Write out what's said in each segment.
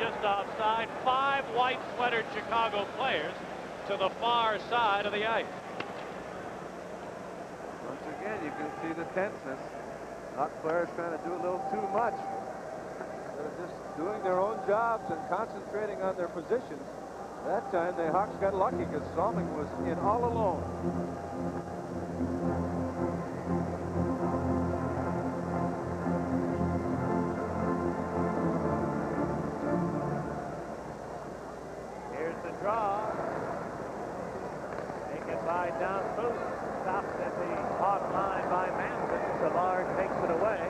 just offside. 5 white sweatered Chicago players to the far side of the ice. Once again, you can see the tenseness. Hawk players trying to do a little too much. They're just doing their own jobs and concentrating on their positions. That time, the Hawks got lucky because Salming was in all alone. Here's the draw. Taken by down Booth. Stopped at the Hawk line by Manson. Savard takes it away.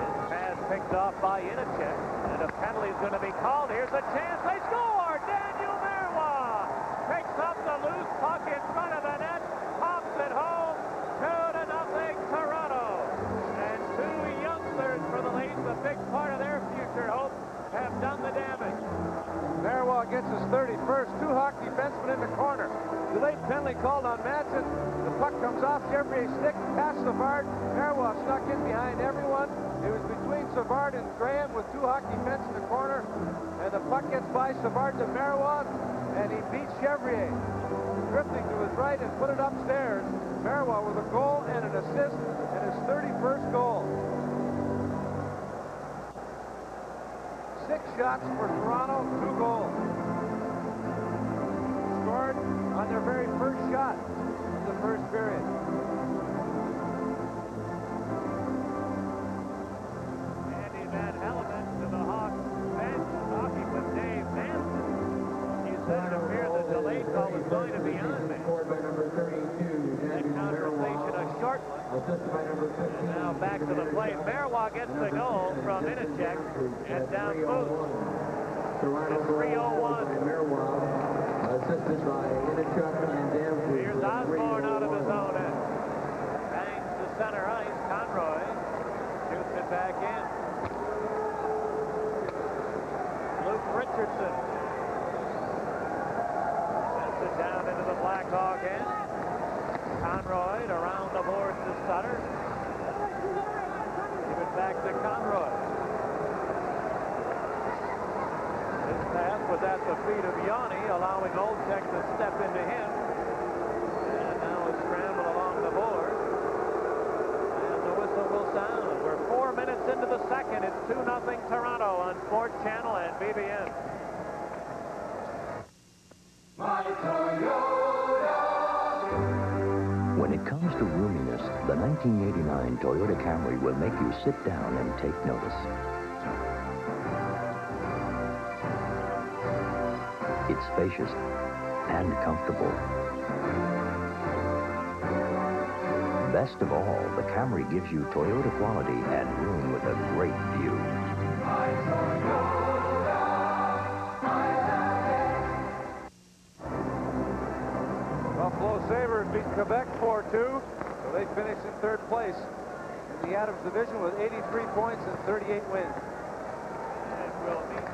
His pass picked off by Inachek. And a penalty is going to be called. Here's a chance. They score! Daniel Marois picks up the loose puck in front of the net. Pops it home. 2-0 Toronto. And 2 youngsters for the Leafs, a big part of their future hope, have done the damage. Marois gets his 31st. 2 Hawk defensemen in the corner. Delayed penalty called on Madsen. The puck comes off Chevrier's stick, past Savard. Marois snuck in behind everyone. It was between Savard and Graham with 2 Hawk defense in the corner. And the puck gets by Savard to Marois, and he beats Chevrier. Drifting to his right and put it upstairs. Marois with a goal and an assist and his 31st goal. 6 shots for Toronto, 2 goals. Scored on their very first shot in the first period. Andy Van Hellemond to the Hawks bench, talking with Dave Manson. He said it appeared the delayed call was going to be on Manson. That conversation a short one. And now back to the plate. Marois gets the goal from Inachek and down Booth. It's 3:01. Assisted by Inachek and Danforth. Here's Osborne out of his own end. Bangs to center ice. Conroy shoots it back in. Luke Richardson sends it down into the Blackhawk end. Conroy around the boards to Sutter. Give it back to Conroy. His pass was at the feet of Yanni, allowing Olczyk to step into him. And now a scramble along the board. And the whistle will sound. We're 4 minutes into the second. It's 2-0 Toronto on Sportschannel and BBN. My Toyota. When it comes to roominess, the 1989 Toyota Camry will make you sit down and take notice. It's spacious and comfortable. Best of all, the Camry gives you Toyota quality and room with a great view. My Toyota. Buffalo Sabres beat Quebec 4-2, so they finished in 3rd place in the Adams Division with 83 points and 38 wins. And we'll meet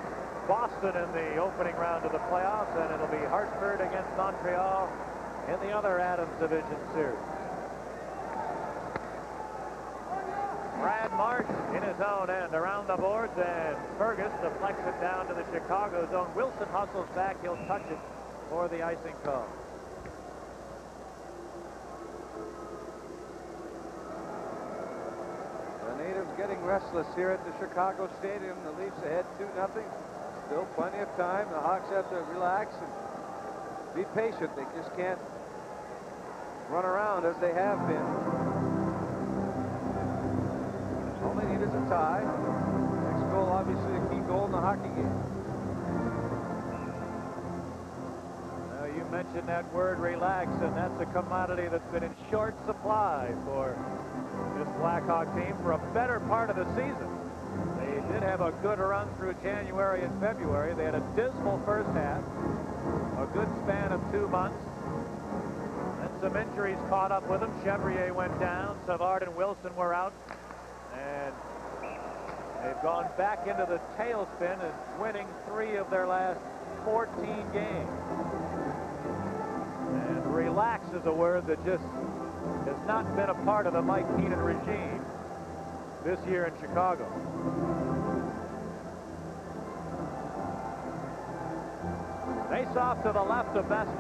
Boston in the opening round of the playoffs, and it'll be Hartford against Montreal in the other Adams Division series. Brad Marsh in his own end around the boards, and Fergus deflects it down to the Chicago zone. Wilson hustles back. He'll touch it for the icing call. The natives getting restless here at the Chicago Stadium. The Leafs ahead 2-0. Still plenty of time. The Hawks have to relax and be patient. They just can't run around as they have been. All they need is a tie. Next goal, obviously, a key goal in the hockey game. Now, you mentioned that word relax, and that's a commodity that's been in short supply for this Blackhawk team for a better part of the season. They did have a good run through January and February. They had a dismal first half, a good span of 2 months. Then some injuries caught up with them. Chevrier went down. Savard and Wilson were out. And they've gone back into the tailspin and winning 3 of their last 14 games. And relax is a word that just has not been a part of the Mike Keenan regime this year in Chicago. Face off to the left of Bester.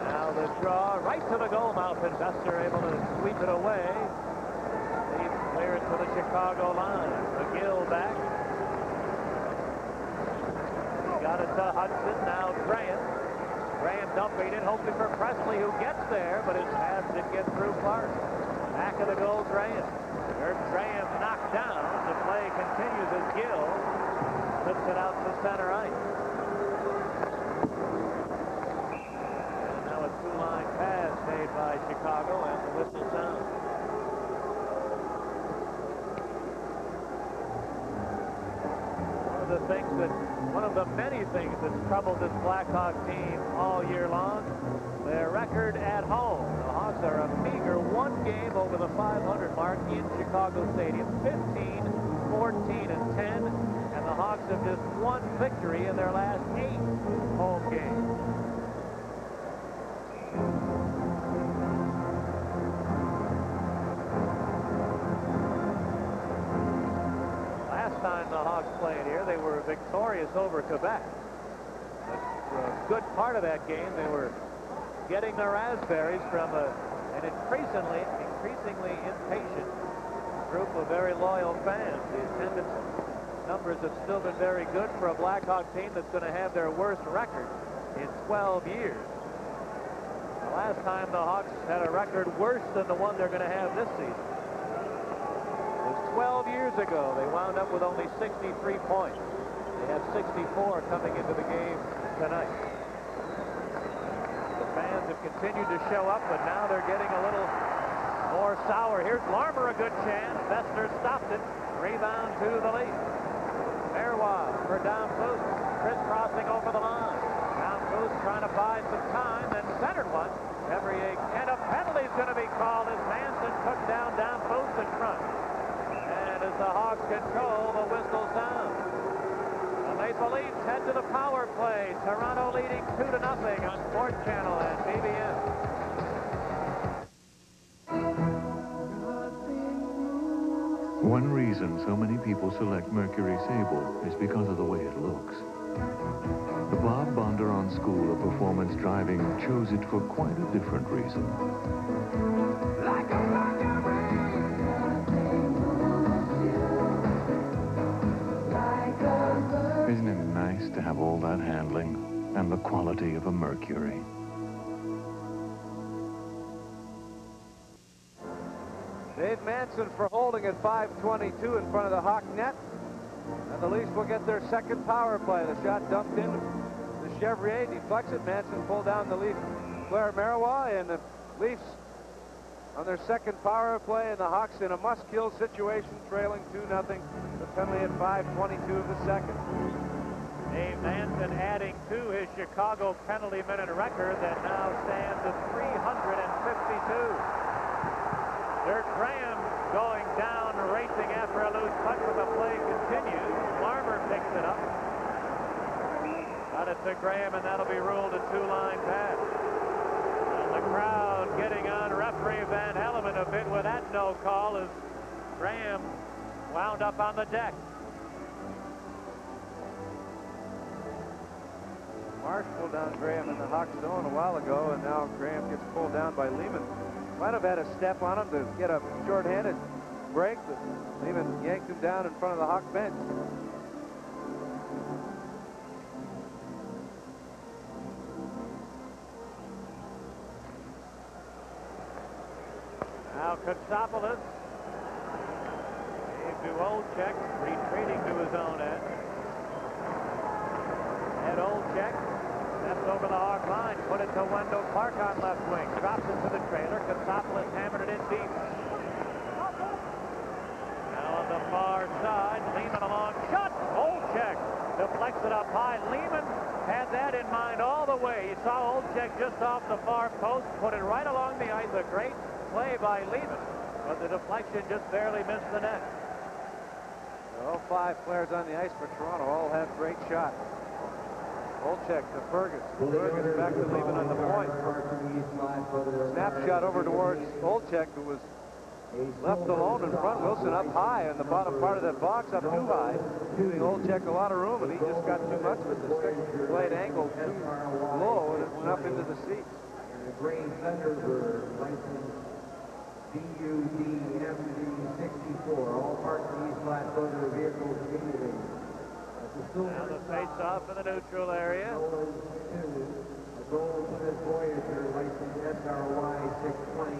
Now the draw right to the goal mouth, and Bester able to sweep it away. Leaves clear to the Chicago line. McGill back. He got it to Hudson. Now Graham. Graham dumping it, hoping for Presley, who gets there, but his pass didn't get through Clark. Back of the goal, Graham. There's Graham knocked down. The play continues as Gill puts it out to center ice. And now a two-line pass made by Chicago, and the whistle sounds. One of the many things that's troubled this Blackhawk team all year long, their record at home. The Hawks are a meager one game over the 500 mark in Chicago Stadium, 15, 14, and 10, and the Hawks have just one victory in their last 8 home games. Time the Hawks played here, they were victorious over Quebec. But for a good part of that game, they were getting the raspberries from an increasingly impatient group of very loyal fans. The attendance numbers have still been very good for a Blackhawk team that's going to have their worst record in 12 years. The last time the Hawks had a record worse than the one they're going to have this season. 12 years ago, they wound up with only 63 points. They have 64 coming into the game tonight. The fans have continued to show up, but now they're getting a little more sour. Here's Larmer, a good chance. Bester stopped it. Rebound to the lead. Marois for Downfus. Crisscrossing over the line. Downfus trying to buy some time, then centered one. And a penalty is going to be called as Manson took down Downfus in front. As the Hawks control, the whistle sounds. The Maple Leafs head to the power play. Toronto leading 2-0 on Sportschannel and BBM. One reason so many people select Mercury Sable is because of the way it looks. The Bob Bondurant School of Performance Driving chose it for quite a different reason. Isn't it nice to have all that handling and the quality of a Mercury? Dave Manson for holding at 5:22 in front of the Hawk net. And the Leafs will get their second power play. The shot dumped in. The Chevrier deflects it. Manson pulled down the Leaf Blair Marois, and the Leafs on their second power play, and the Hawks in a must-kill situation, trailing 2-0. The penalty at 5:22 of the second. Dave Manson adding to his Chicago penalty minute record that now stands at 352. Dirk Graham going down, racing after a loose puck, but the play continues. Larmer picks it up. Got it to Graham, and that'll be ruled a two-line pass. And the crowd getting on referee Van Helleman a bit with that no call as Graham wound up on the deck. Marsh pulled down Graham in the Hawk zone a while ago, and now Graham gets pulled down by Lehman. Might have had a step on him to get a short-handed break, but Lehman yanked him down in front of the Hawk bench. Now Kotsopoulos. Gave to Olczyk, retreating to his own end. Ed Olczyk steps over the Hawk line, put it to Wendell Clark on left wing, drops it to the trailer. Kotsopoulos hammered it in deep. Now on the far side, Lehman along, shot! Olczyk deflects it up high. Lehman had that in mind all the way. You saw Olczyk just off the far post, put it right along the ice. A great play by Lehman, but the deflection just barely missed the net. All 5 players on the ice for Toronto all have great shots. Olczyk to Fergus. Fergus back to Lehman on the point. Snap shot over towards Olczyk, who was Left alone in front. Wilson up high in the bottom part of that box, up too high, giving Olczyk a lot of room, and he just got too much with the stick blade angle too low, and it went up into the seats. And the gray Thunderbird, license BUDMD64, all parked in these class motor vehicles immediately. Now the face-off in the neutral area. The gold Plymouth Voyager, license SRY 620.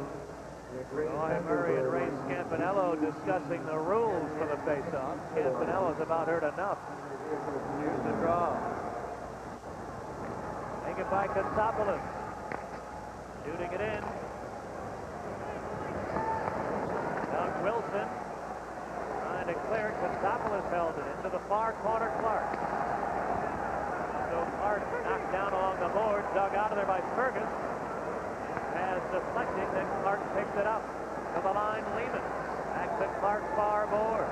Roy Murray and Ray Scampanello discussing the rules for the face-off. Scampanello's about heard enough. Here's the draw. Taken by Katsopoulos. Shooting it in. Doug Wilson trying to clear it. Katsopoulos held it into the far corner. Clark. So Clark knocked down along the board, dug out of there by Fergus. Pass deflecting, then Clark picks it up. To the line, Lehman. Back to Clark, far board.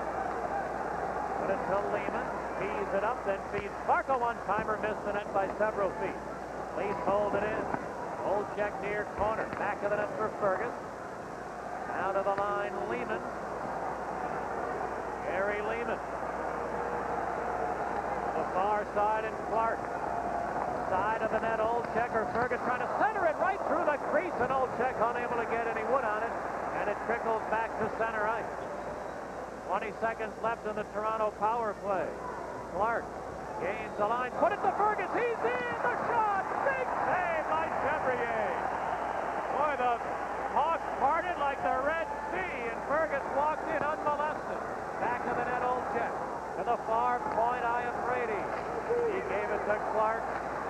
Put it to Lehman. Feeds it up, then feeds Clark. A one-timer, missed the net by several feet. Leafs hold it in. Olczyk near corner. Back of the net for Fergus. Now to the line, Lehman. Gary Lehman. The far side, and Clark. Side of the net, Olczyk or Fergus trying to center it right through the crease, and Olczyk unable to get any wood on it, and it trickles back to center ice. 20 seconds left in the Toronto power play. Clark gains the line, put it to Fergus, he's in, the shot, big save by Chevrier. Boy, the Hawks parted like the Red Sea, and Fergus walked in unmolested. Back of the net, Olczyk. To the far point, Iafrate. He gave it to Clark.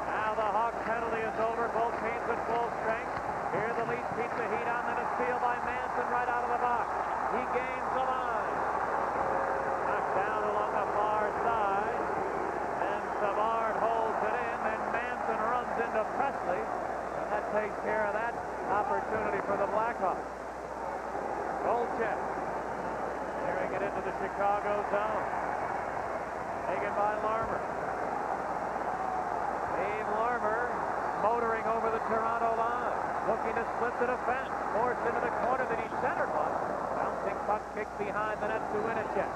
Now the Hawks penalty is over. Both teams at full strength. Here the Leafs keep the heat on. Then a steal by Manson right out of the box. He gains the line. Knocked down along the far side. Then Savard holds it in. Then Manson runs into Presley. And that takes care of that opportunity for the Blackhawks. Olczyk. Carrying it into the Chicago zone. Taken by Larmer. Dave Larmer motoring over the Toronto line. Looking to split the defense. Forced into the corner that he centered one. Bouncing puck kicked behind the net to Winnicek.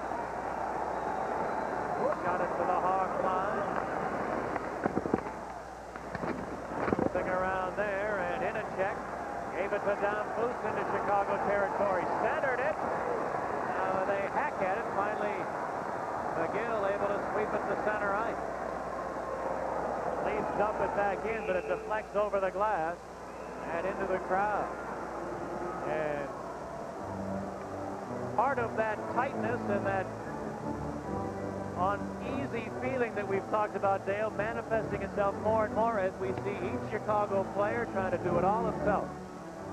Got it to the Hawk line. Bouncing around there, and Winnicek gave it to Don Foose into Chicago territory. Centered it. Now they hack at it. Finally, McGill able to sweep it to center ice. Leafs dump it back in, but it deflects over the glass and into the crowd. And part of that tightness and that uneasy feeling that we've talked about, Dale, manifesting itself more and more as we see each Chicago player trying to do it all himself.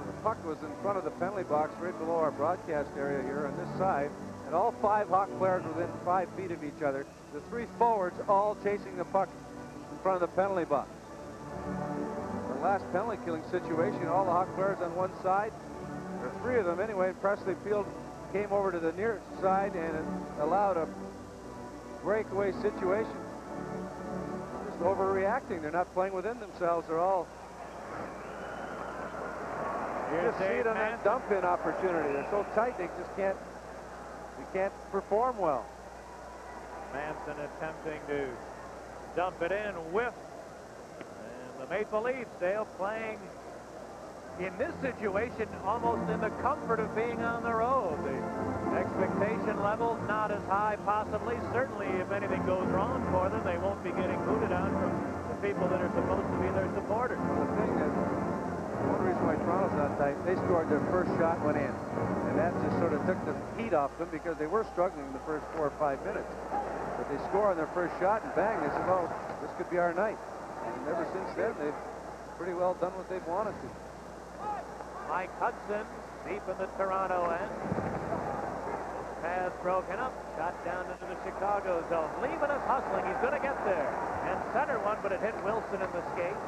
The puck was in front of the penalty box right below our broadcast area here on this side, and all 5 Hawk players within 5 feet of each other. The 3 forwards all chasing the puck in front of the penalty box. The last penalty killing situation, all the Hawk players on one side, or 3 of them anyway, and Presley Field came over to the near side and it allowed a breakaway situation. Just overreacting. They're not playing within themselves. They're all just see it on that dump-in opportunity. They're so tight they just can't perform well. Manson attempting to dump it in, whiff. And the Maple Leafs, Dale, playing in this situation almost in the comfort of being on the road. The expectation level not as high possibly. Certainly if anything goes wrong for them, they won't be getting booted out from the people that are supposed to be their supporters. Well, the thing is, one reason why Toronto's not tight, they scored their first shot, went in. And that just sort of took the heat off them because they were struggling in the first 4 or 5 minutes. But they score on their first shot and bang, they said, well, this could be our night. And ever since then, they've pretty well done what they've wanted to. Mike Hudson deep in the Toronto end. Pass broken up, shot down into the Chicago zone. Lehman is hustling, he's going to get there. And center one, but it hit Wilson in the skate.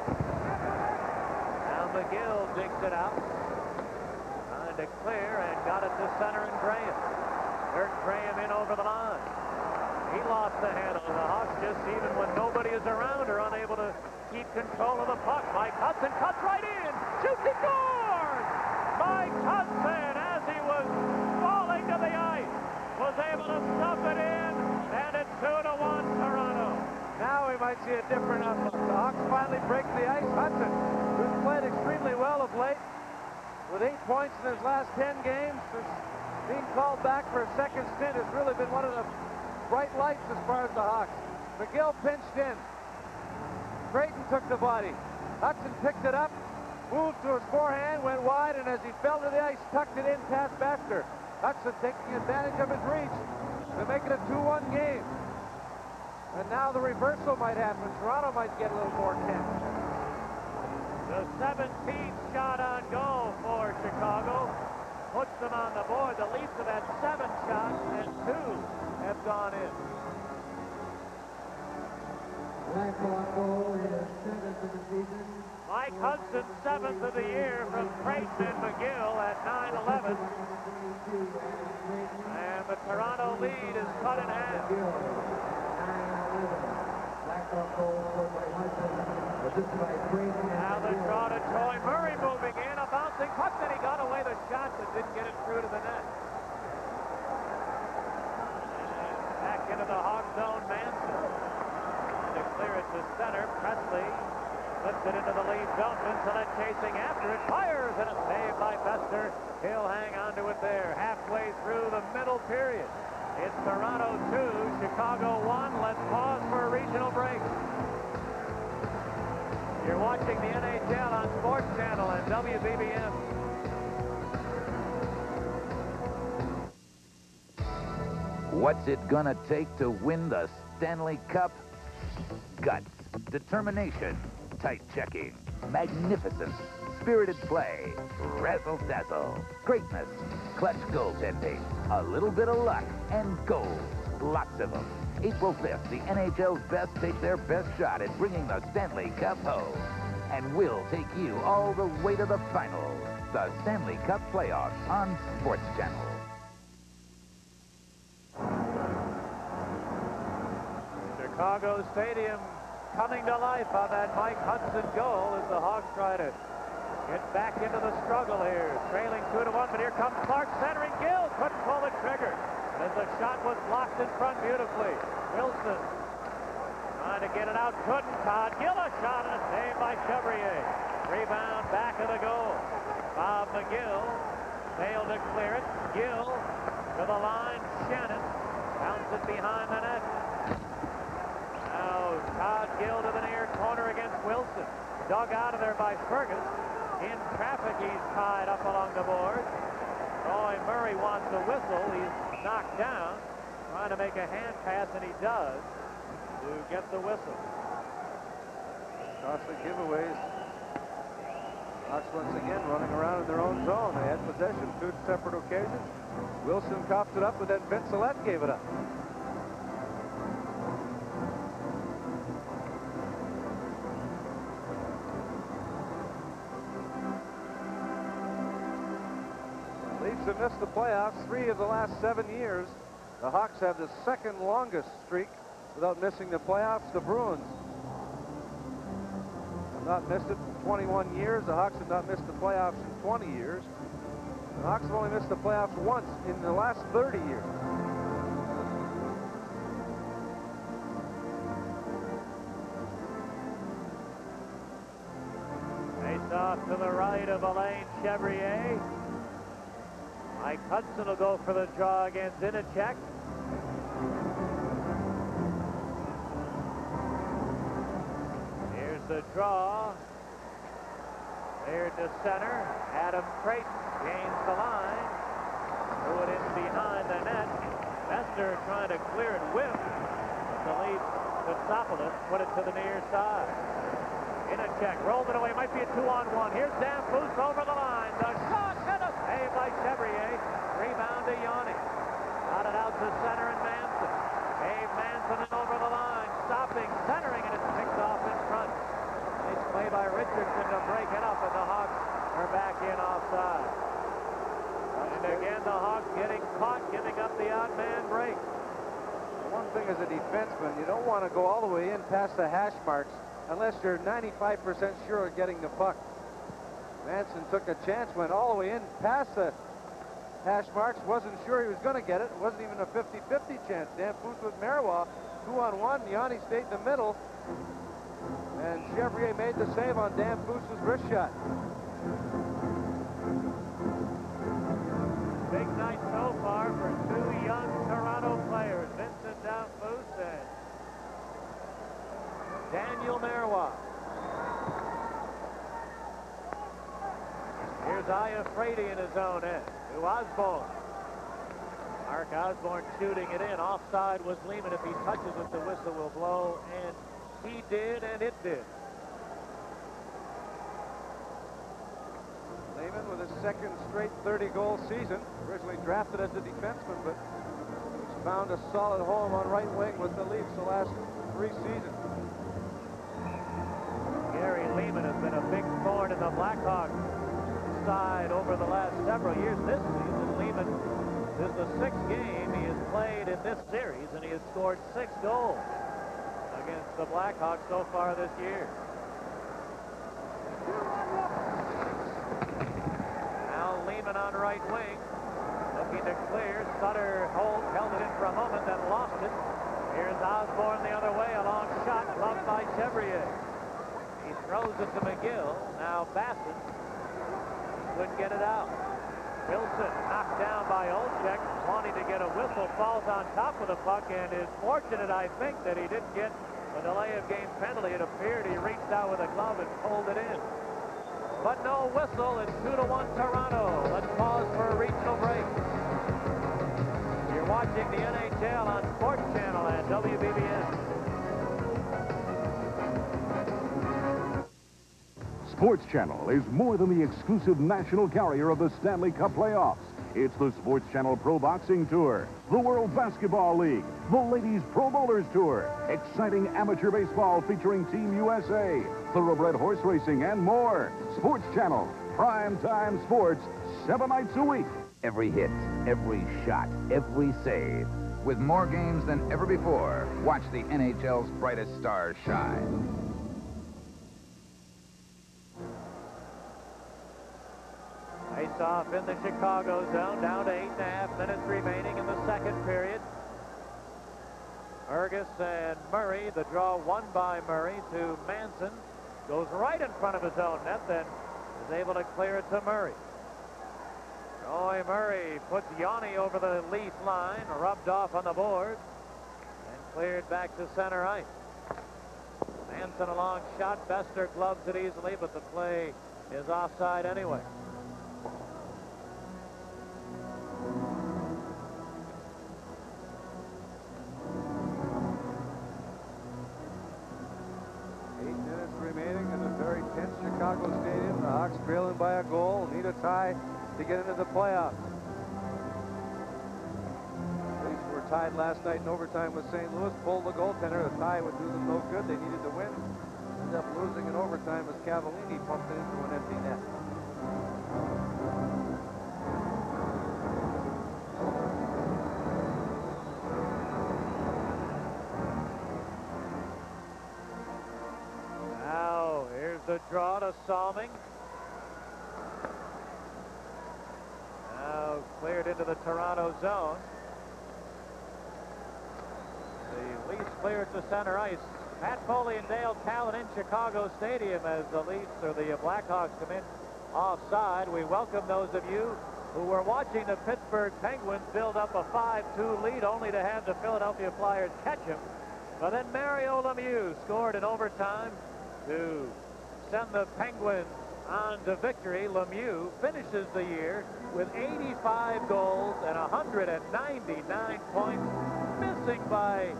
Now McGill digs it out. Trying to clear and got it to center and Graham. Dirk Graham in over the line. He lost the handle. The Hawks just, even when nobody is around, are unable to keep control of the puck. Mike Hudson cuts right in. Shoots, he scores! Mike Hudson, as he was able to stuff it in, and it's 2-1 Toronto. Now we might see a different outlook. The Hawks finally breaking the ice. Hudson, who's played extremely well of late, with 8 points in his last 10 games, is being called back for a second stint, has really been one of the bright lights as far as the Hawks. McGill pinched in. Creighton took the body. Hudson picked it up, moved to his forehand, went wide, and as he fell to the ice, tucked it in past Baxter. Hudson taking advantage of his reach to make it a 2-1 game. And now the reversal might happen. Toronto might get a little more tense. The 17th shot on goal for Chicago puts them on the board. The Leafs have had 7 shots, and 2 have gone in. Blackhawk goal is 7th of the season. Mike Hudson, 7th of the year from Creighton and McGill at 9-11. And the Toronto lead is cut in half. Blackhawk goal scored by Hudson. Assisted by Creighton. Now the draw to Troy Murray moving in, a bouncing puck, then he got away the shot that didn't get it through to the net. And back into the Hawk zone, Manson. To clear it to center, Presley flips it into the lead zone. Vincelette chasing after it, fires, and a save by Fester. He'll hang on to it there, halfway through the middle period. It's Toronto 2, Chicago 1. Let's pause for a regional break. You're watching the NHL on Sportschannel and WBBM. What's it gonna take to win the Stanley Cup? Guts, determination, tight checking, magnificence, spirited play, razzle-dazzle, greatness, clutch goaltending, a little bit of luck, and goals. Lots of them. April 5th, the NHL's best take their best shot at bringing the Stanley Cup home. And we'll take you all the way to the final. The Stanley Cup Playoffs on Sportschannel. Chicago Stadium coming to life on that Mike Hudson goal as the Hawks try to get back into the struggle here. Trailing 2-1, but here comes Clark centering. Gill couldn't pull the trigger as the shot was blocked in front beautifully. Wilson trying to get it out, couldn't. Todd Gill a shot and a save by Chevrier. Rebound back of the goal. Bob McGill failed to clear it. Gill to the line. Shannon bounces it behind the net. Now Todd Gill to the near corner against Wilson. Dug out of there by Fergus. In traffic, he's tied up along the board. Roy Murray wants a whistle. He's knocked down. Trying to make a hand pass, and he does, to get the whistle. Costly giveaways. Hawks once again running around in their own zone. They had possession 2 separate occasions. Wilson coughed it up, but then Vincelette gave it up. Leafs have missed the playoffs 3 of the last 7 years. The Hawks have the second longest streak without missing the playoffs. The Bruins have not missed it in 21 years. The Hawks have not missed the playoffs in 20 years. The Hawks have only missed the playoffs once in the last 30 years. Face off to the right of Alain Chevrier. Mike Hudson will go for the draw against Zinacek. Here's the draw. There to center. Adam Creighton gains the line. Threw it in behind the net. Fester trying to clear it, whiff. The lead to Sopoulos, put it to the near side. Zinacek rolled it away. Might be a 2-on-1. Here's Damphousse over the line. The shot and a save by Chevrier. Rebound to Yanni. Got it out to center and Manson. Dave Manson and over the line. Stopping, centering, and it's picked off in front. Nice play by Richardson to break it up, and the Hawks are back in offside. And again, the Hawks getting caught, giving up the odd man break. One thing as a defenseman, you don't want to go all the way in past the hash marks unless you're 95% sure of getting the puck. Manson took a chance, went all the way in past the hash marks. Wasn't sure he was going to get it. It wasn't even a 50-50 chance. Danfus with Marois, 2-on-1. Yanni stayed in the middle. And Chevrier made the save on Danfus' wrist shot. Big night so far for two young Toronto players, Vincent Danfus and Daniel Marois. Here's Iafrate in his own end to Osborne. Mark Osborne shooting it in. Offside was Lehman. If he touches it, the whistle will blow, and he did, and it did. Lehman with his second straight 30-goal season. Originally drafted as a defenseman, but he's found a solid home on right wing with the Leafs the last 3 seasons. Gary Lehman has been a big thorn in the Blackhawks side over the last several years. This season, Lehman, this is the 6th game he has played in this series, and he has scored 6 goals against the Blackhawks so far this year. Now Lehman on right wing, looking to clear. Sutter held it in for a moment, then lost it. Here's Osborne the other way, a long shot, gloved by Chevrier. He throws it to McGill. Now Bassett couldn't get it out. Wilson knocked down by Olczyk, wanting to get a whistle, falls on top of the puck, and is fortunate, I think, that he didn't get a delay of game penalty. It appeared he reached out with a glove and pulled it in. But no whistle. It's 2-1 Toronto. Let's pause for a regional break. You're watching the NHL on Sportschannel and WBBM. Sportschannel is more than the exclusive national carrier of the Stanley Cup playoffs. It's the Sportschannel Pro Boxing Tour, the World Basketball League, the Ladies Pro Bowlers Tour, exciting amateur baseball featuring Team USA, thoroughbred horse racing, and more. Sportschannel, prime time sports, 7 nights a week. Every hit, every shot, every save. With more games than ever before, watch the NHL's brightest stars shine. Face-off in the Chicago zone, down to 8.5 minutes remaining in the second period. Fergus and Murray, the draw won by Murray to Manson. Goes right in front of his own net, then is able to clear it to Murray. Roy Murray puts Yanni over the Leaf line, rubbed off on the board, and cleared back to center ice. Manson a long shot. Bester gloves it easily, but the play is offside anyway. Chicago Stadium. The Hawks trailing by a goal. Need a tie to get into the playoffs. Leafs were tied last night in overtime with St. Louis. Pulled the goaltender. The tie would do them no good. They needed to win. Ended up losing in overtime as Cavallini pumped it into an empty net. The draw to Salming. Now cleared into the Toronto zone. The Leafs cleared to center ice. Pat Foley and Dale Callan in Chicago Stadium as the Leafs, or the Blackhawks, come in offside. We welcome those of you who were watching the Pittsburgh Penguins build up a 5-2 lead, only to have the Philadelphia Flyers catch them. But then Mario Lemieux scored in overtime to send the Penguins on to victory. Lemieux finishes the year with 85 goals and 199 points, missing by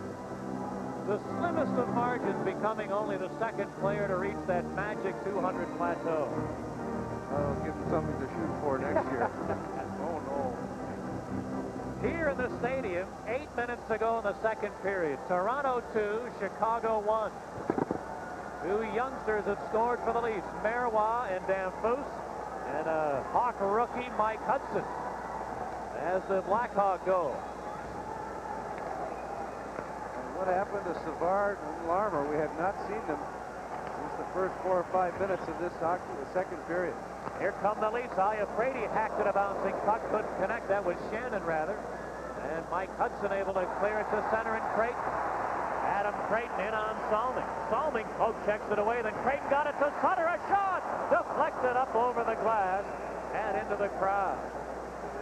the slimmest of margins, becoming only the second player to reach that magic 200 plateau. I'll give him something to shoot for next year. Oh, no. Here in the stadium, 8 minutes ago in the second period, Toronto 2, Chicago 1. Two youngsters have scored for the Leafs, Marois and Danfus, and a Hawk rookie, Mike Hudson, as the Blackhawk goal. And what happened to Savard and Larmer? We have not seen them since the first 4 or 5 minutes of this hockey, the second period. Here come the Leafs. Iafrate hacked at a bouncing puck. Couldn't connect. That was Shannon, rather. And Mike Hudson able to clear it to center, and Creighton. Adam Creighton in on Salming. Salming poke checks it away. Then Creighton got it to Sutter. A shot! Deflected up over the glass and into the crowd.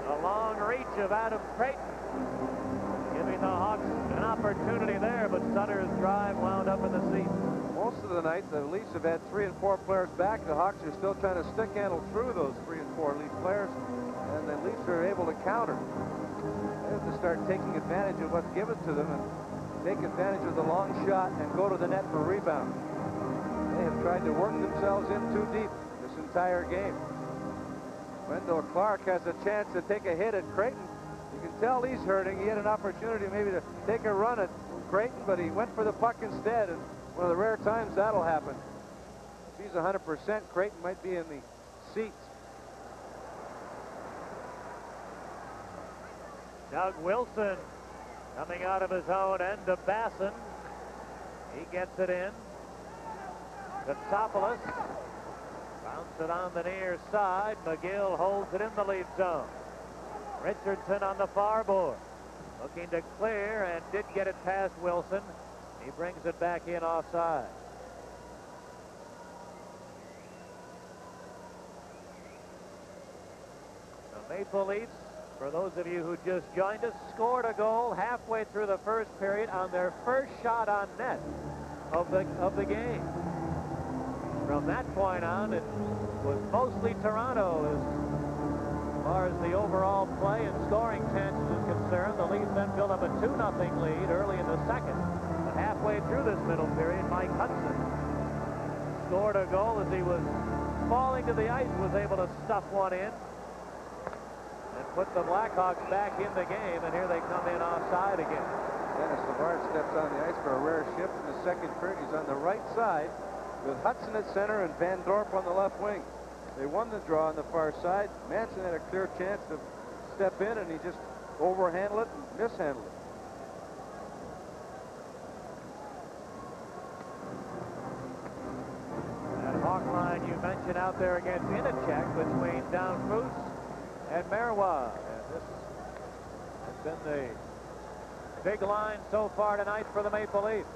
A long reach of Adam Creighton, giving the Hawks an opportunity there, but Sutter's drive wound up in the seat. Most of the night, the Leafs have had 3 and 4 players back. The Hawks are still trying to stick handle through those 3 and 4 Leaf players, and the Leafs are able to counter. They have to start taking advantage of what's given to them and take advantage of the long shot and go to the net for rebound. They have tried to work themselves in too deep this entire game. Wendell Clark has a chance to take a hit at Creighton. You can tell he's hurting. He had an opportunity maybe to take a run at Creighton, but he went for the puck instead, and one of the rare times that'll happen. If he's 100%, Creighton might be in the seats. Doug Wilson coming out of his own end to Basson. He gets it in. Katsopoulos bounce it on the near side. McGill holds it in the lead zone. Richardson on the far board, looking to clear, and did get it past Wilson. He brings it back in offside. The Maple Leafs, for those of you who just joined us, scored a goal halfway through the first period on their first shot on net of the game. From that point on, it was mostly Toronto as far as the overall play and scoring chances is concerned. The Leafs then built up a 2-0 lead early in the second. But halfway through this middle period, Mike Hudson scored a goal as he was falling to the ice, was able to stuff one in and put the Blackhawks back in the game, and here they come in offside again. Dennis Savard steps on the ice for a rare shift in the second period. He's on the right side with Hudson at center and Van Dorp on the left wing. They won the draw on the far side. Manson had a clear chance to step in, and he just overhandled it and mishandled it. That Hawk line you mentioned out there against Inachek between Downfus and Marois. And this has been the big line so far tonight for the Maple Leafs.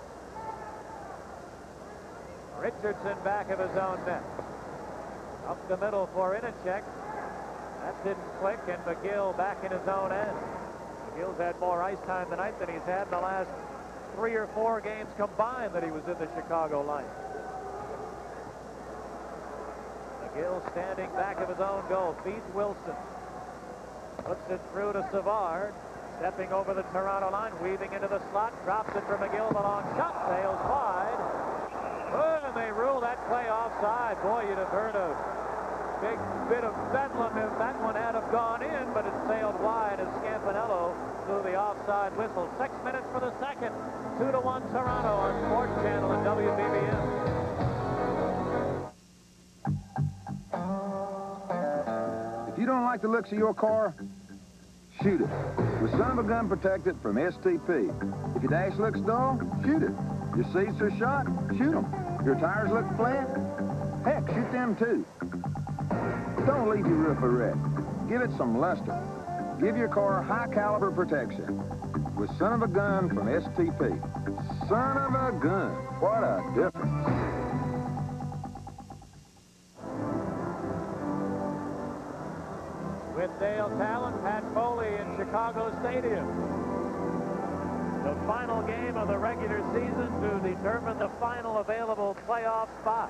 Richardson back of his own net. Up the middle for Inachek. That didn't click, and McGill back in his own end. McGill's had more ice time tonight than he's had in the last 3 or 4 games combined that he was in the Chicago line. McGill standing back of his own goal. Feeds Wilson. Puts it through to Savard. Stepping over the Toronto line, weaving into the slot, drops it for McGill. The long shot sails wide. And they rule that play offside. Boy, you'd have heard a big bit of bedlam if that one had have gone in, but it sailed wide as Scampanello blew the offside whistle. 6 minutes for the second. 2-1 Toronto on Sportschannel and WBBM. If you don't like the looks of your car, shoot it. With Son of a Gun Protected from STP. If your dash looks dull, shoot it. Your seats are shot, shoot them. Your tires look flat, heck, shoot them too. Don't leave your roof a wreck. Give it some luster. Give your car high caliber protection with Son of a Gun from STP. Son of a gun, what a difference. With Dale Talon, Pat Foley in Chicago Stadium. The final game of the regular season to determine the final available playoff spot.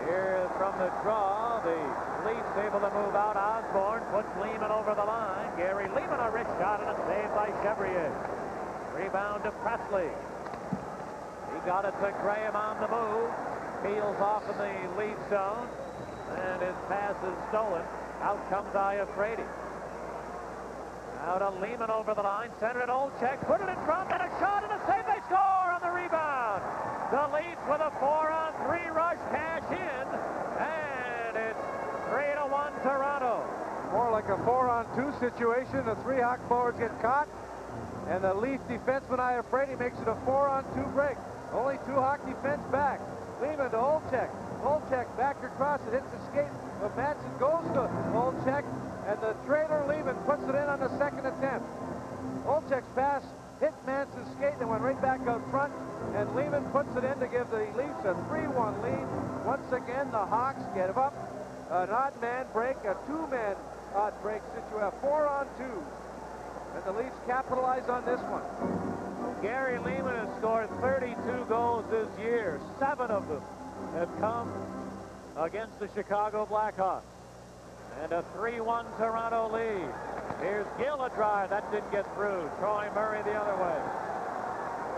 Here from the draw, the Leafs able to move out. Osborne puts Lehman over the line. Gary Lehman, a rich shot, and a save by Chevrier. Rebound to Presley. He got it to Graham on the move. Peels off in the Leaf zone, and his pass is stolen. Out comes Iafrate. Now to Lehman over the line, center it, Olczyk, put it in front, and a shot and a save. They score on the rebound. The Leafs with a 4-on-3 rush, cash in, and it's 3-1 Toronto. More like a 4-on-2 situation. The 3 Hawk forwards get caught, and the Leaf defenseman Iafrate makes it a 4-on-2 break. Only 2 Hawk defense back. Lehman to Olchek. Olchek back across. It hits the skate. But Madsen goes to Olchek. And the trailer Lehman puts it in on the second attempt. Olchek's pass hit Madsen's skate and went right back out front. And Lehman puts it in to give the Leafs a 3-1 lead. Once again, the Hawks get up. An odd man break, a 2-man odd break situation, 4-on-2. And the Leafs capitalize on this one. Gary Lehman has scored 32 goals this year. 7 of them have come against the Chicago Blackhawks. And a 3-1 Toronto lead. Here's Gill a drive. That didn't get through. Troy Murray the other way.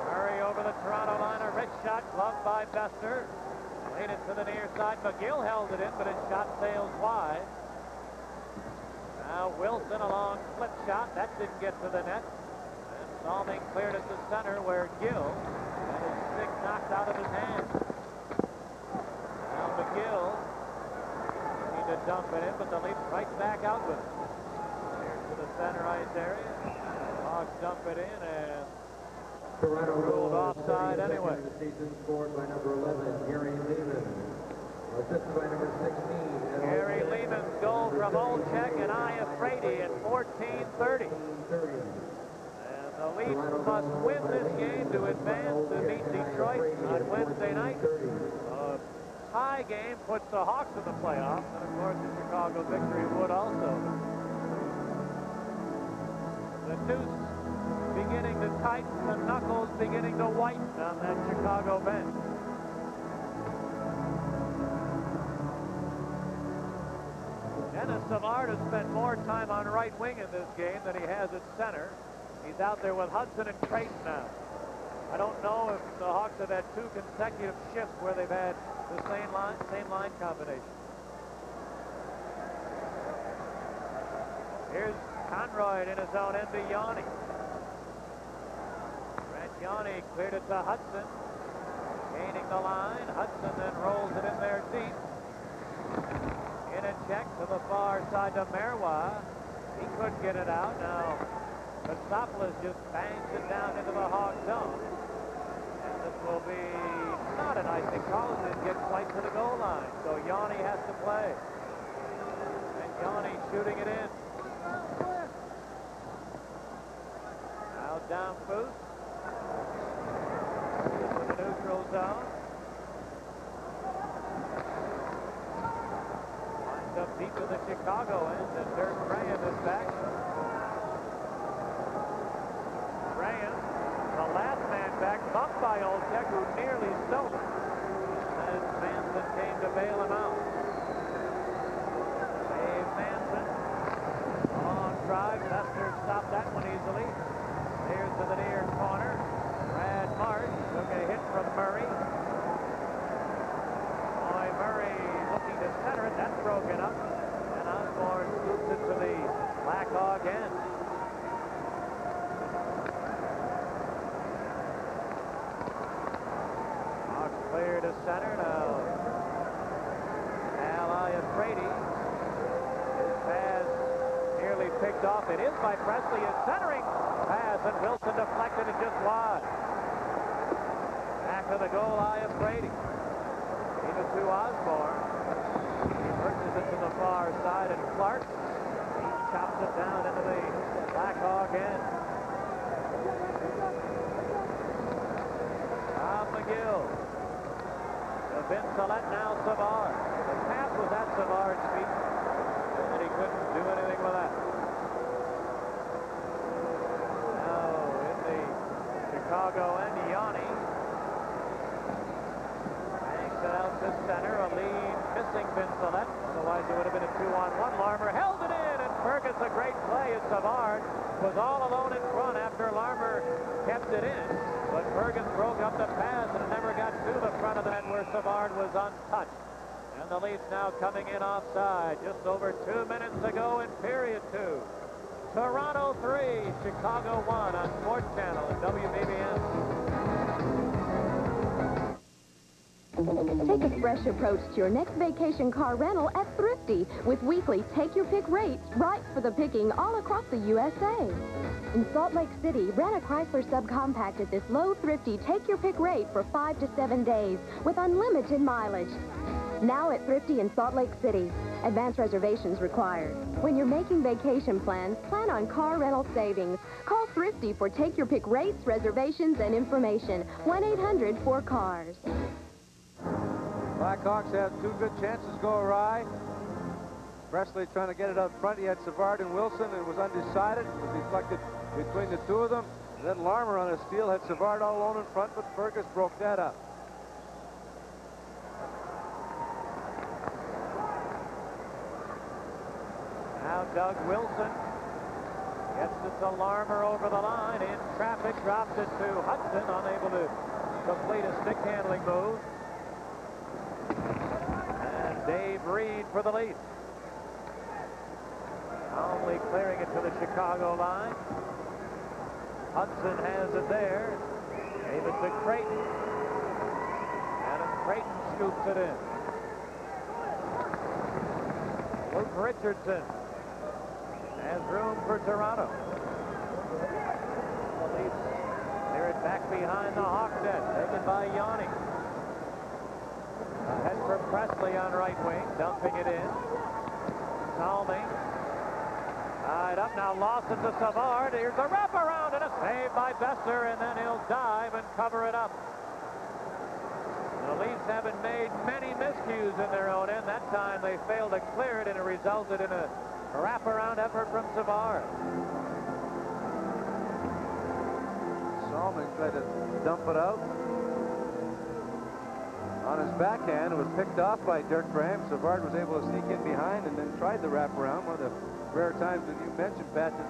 Murray over the Toronto line. A rich shot gloved by Bester. Laid it to the near side. McGill held it in, but his shot sails wide. Now Wilson a long flip shot. That didn't get to the net. And Salming cleared at the center where Gill had his stick knocked out of his hand. Now McGill need to dump it in, but the Leafs right back out with it. Here's to the center ice area. Hawks dump it in and Toronto ruled offside anyway. The season scored by number 11, Gary Lehman. Assisted by number 16. Gary Lehman's goal from Olchek and Iafrate at 14:30. And the Leafs must win this game to advance to meet Detroit on Wednesday night. A tie game puts the Hawks in the playoffs, and of course the Chicago victory would also. The noose beginning to tighten, the knuckles beginning to whiten on that Chicago bench. Dennis Savard has spent more time on right wing in this game than he has at center. He's out there with Hudson and Creighton now. I don't know if the Hawks have had 2 consecutive shifts where they've had the same line combination. Here's Conroy in his own end to Yanni. Yanni cleared it to Hudson. Gaining the line. Hudson then rolls it in there deep. In a check to the far side to Merwa. He couldn't get it out. Now, Patsopoulos just bangs it down into the Hawk zone. And this will be not an icing call. It didn't get quite to the goal line. So Yanni has to play. And Yanni shooting it in. Now down Foose. Into the neutral zone. Winds up deep in the Chicago end, and Dirk Graham is back. Graham, the last man back, bumped by Olchek, who nearly stole it. As Manson came to bail him out. Dave Manson, long drive. Bester stopped that one easily. Here's to the near corner. Brad Marsh took a hit from Murray. Boy, Murray looking to center it. That's broken up. And Osborne scoops it to the Blackhawk end. Hawks clear to center now. Al Iafrate. His pass nearly picked off. It is by Presley. His centering pass, and Wilson deflected it just wide. Back to the goal, Iafrate. Even to Osborne. He pushes it to the far side, and Clark, he chops it down into the Blackhawk end. Tom McGill. To Vince Salette, now Savard. The pass was at Savard's feet, and he couldn't do anything with that. Now in the Chicago end, Yanni bangs it out to center. A lead missing Vince Salette. Otherwise it would have been a 2-on-1. Larmer held it in, and Fergus, a great play as Savard was all alone in front after Larmer kept it in. But Fergus broke up the pass, and it never got to the front of the net where Savard was untouched. And the Leafs now coming in offside. Just over 2 minutes to go in period 2. Toronto 3, Chicago 1 on Sportschannel and WBBM. Take a fresh approach to your next vacation car rental at Thrifty with weekly take-your-pick rates right for the picking all across the USA. In Salt Lake City, rent a Chrysler subcompact at this low Thrifty take-your-pick rate for 5 to 7 days with unlimited mileage. Now at Thrifty in Salt Lake City. Advance reservations required. When you're making vacation plans, plan on car rental savings. Call Thrifty for take-your-pick rates, reservations, and information. 1-800-4CARS. Blackhawks had 2 good chances go awry. Presley trying to get it up front. He had Savard and Wilson, and it was undecided. It was deflected between the two of them. And then Larmer on a steal had Savard all alone in front, but Fergus broke that up. Now Doug Wilson gets it to Larmer over the line. In traffic, drops it to Hudson, unable to complete a stick handling move. And Dave Reed for the lead. Only clearing it to the Chicago line. Hudson has it there. Gave it to Creighton. Adam Creighton scoops it in. Luke Richardson has room for Toronto. The Leafs clear it back behind the Hawk net. Taken by Yanni. Ahead for Presley on right wing. Dumping it in. Salmi. Tied up now. Lawson to Savard. Here's a wraparound and a save by Besser, and then he'll dive and cover it up. The Leafs haven't made many miscues in their own end. That time they failed to clear it, and it resulted in a wraparound effort from Savard. Salmi tried to dump it out. On his backhand, it was picked off by Dirk Graham. Savard was able to sneak in behind and then tried the wraparound. One of the rare times that you mentioned, Pat, that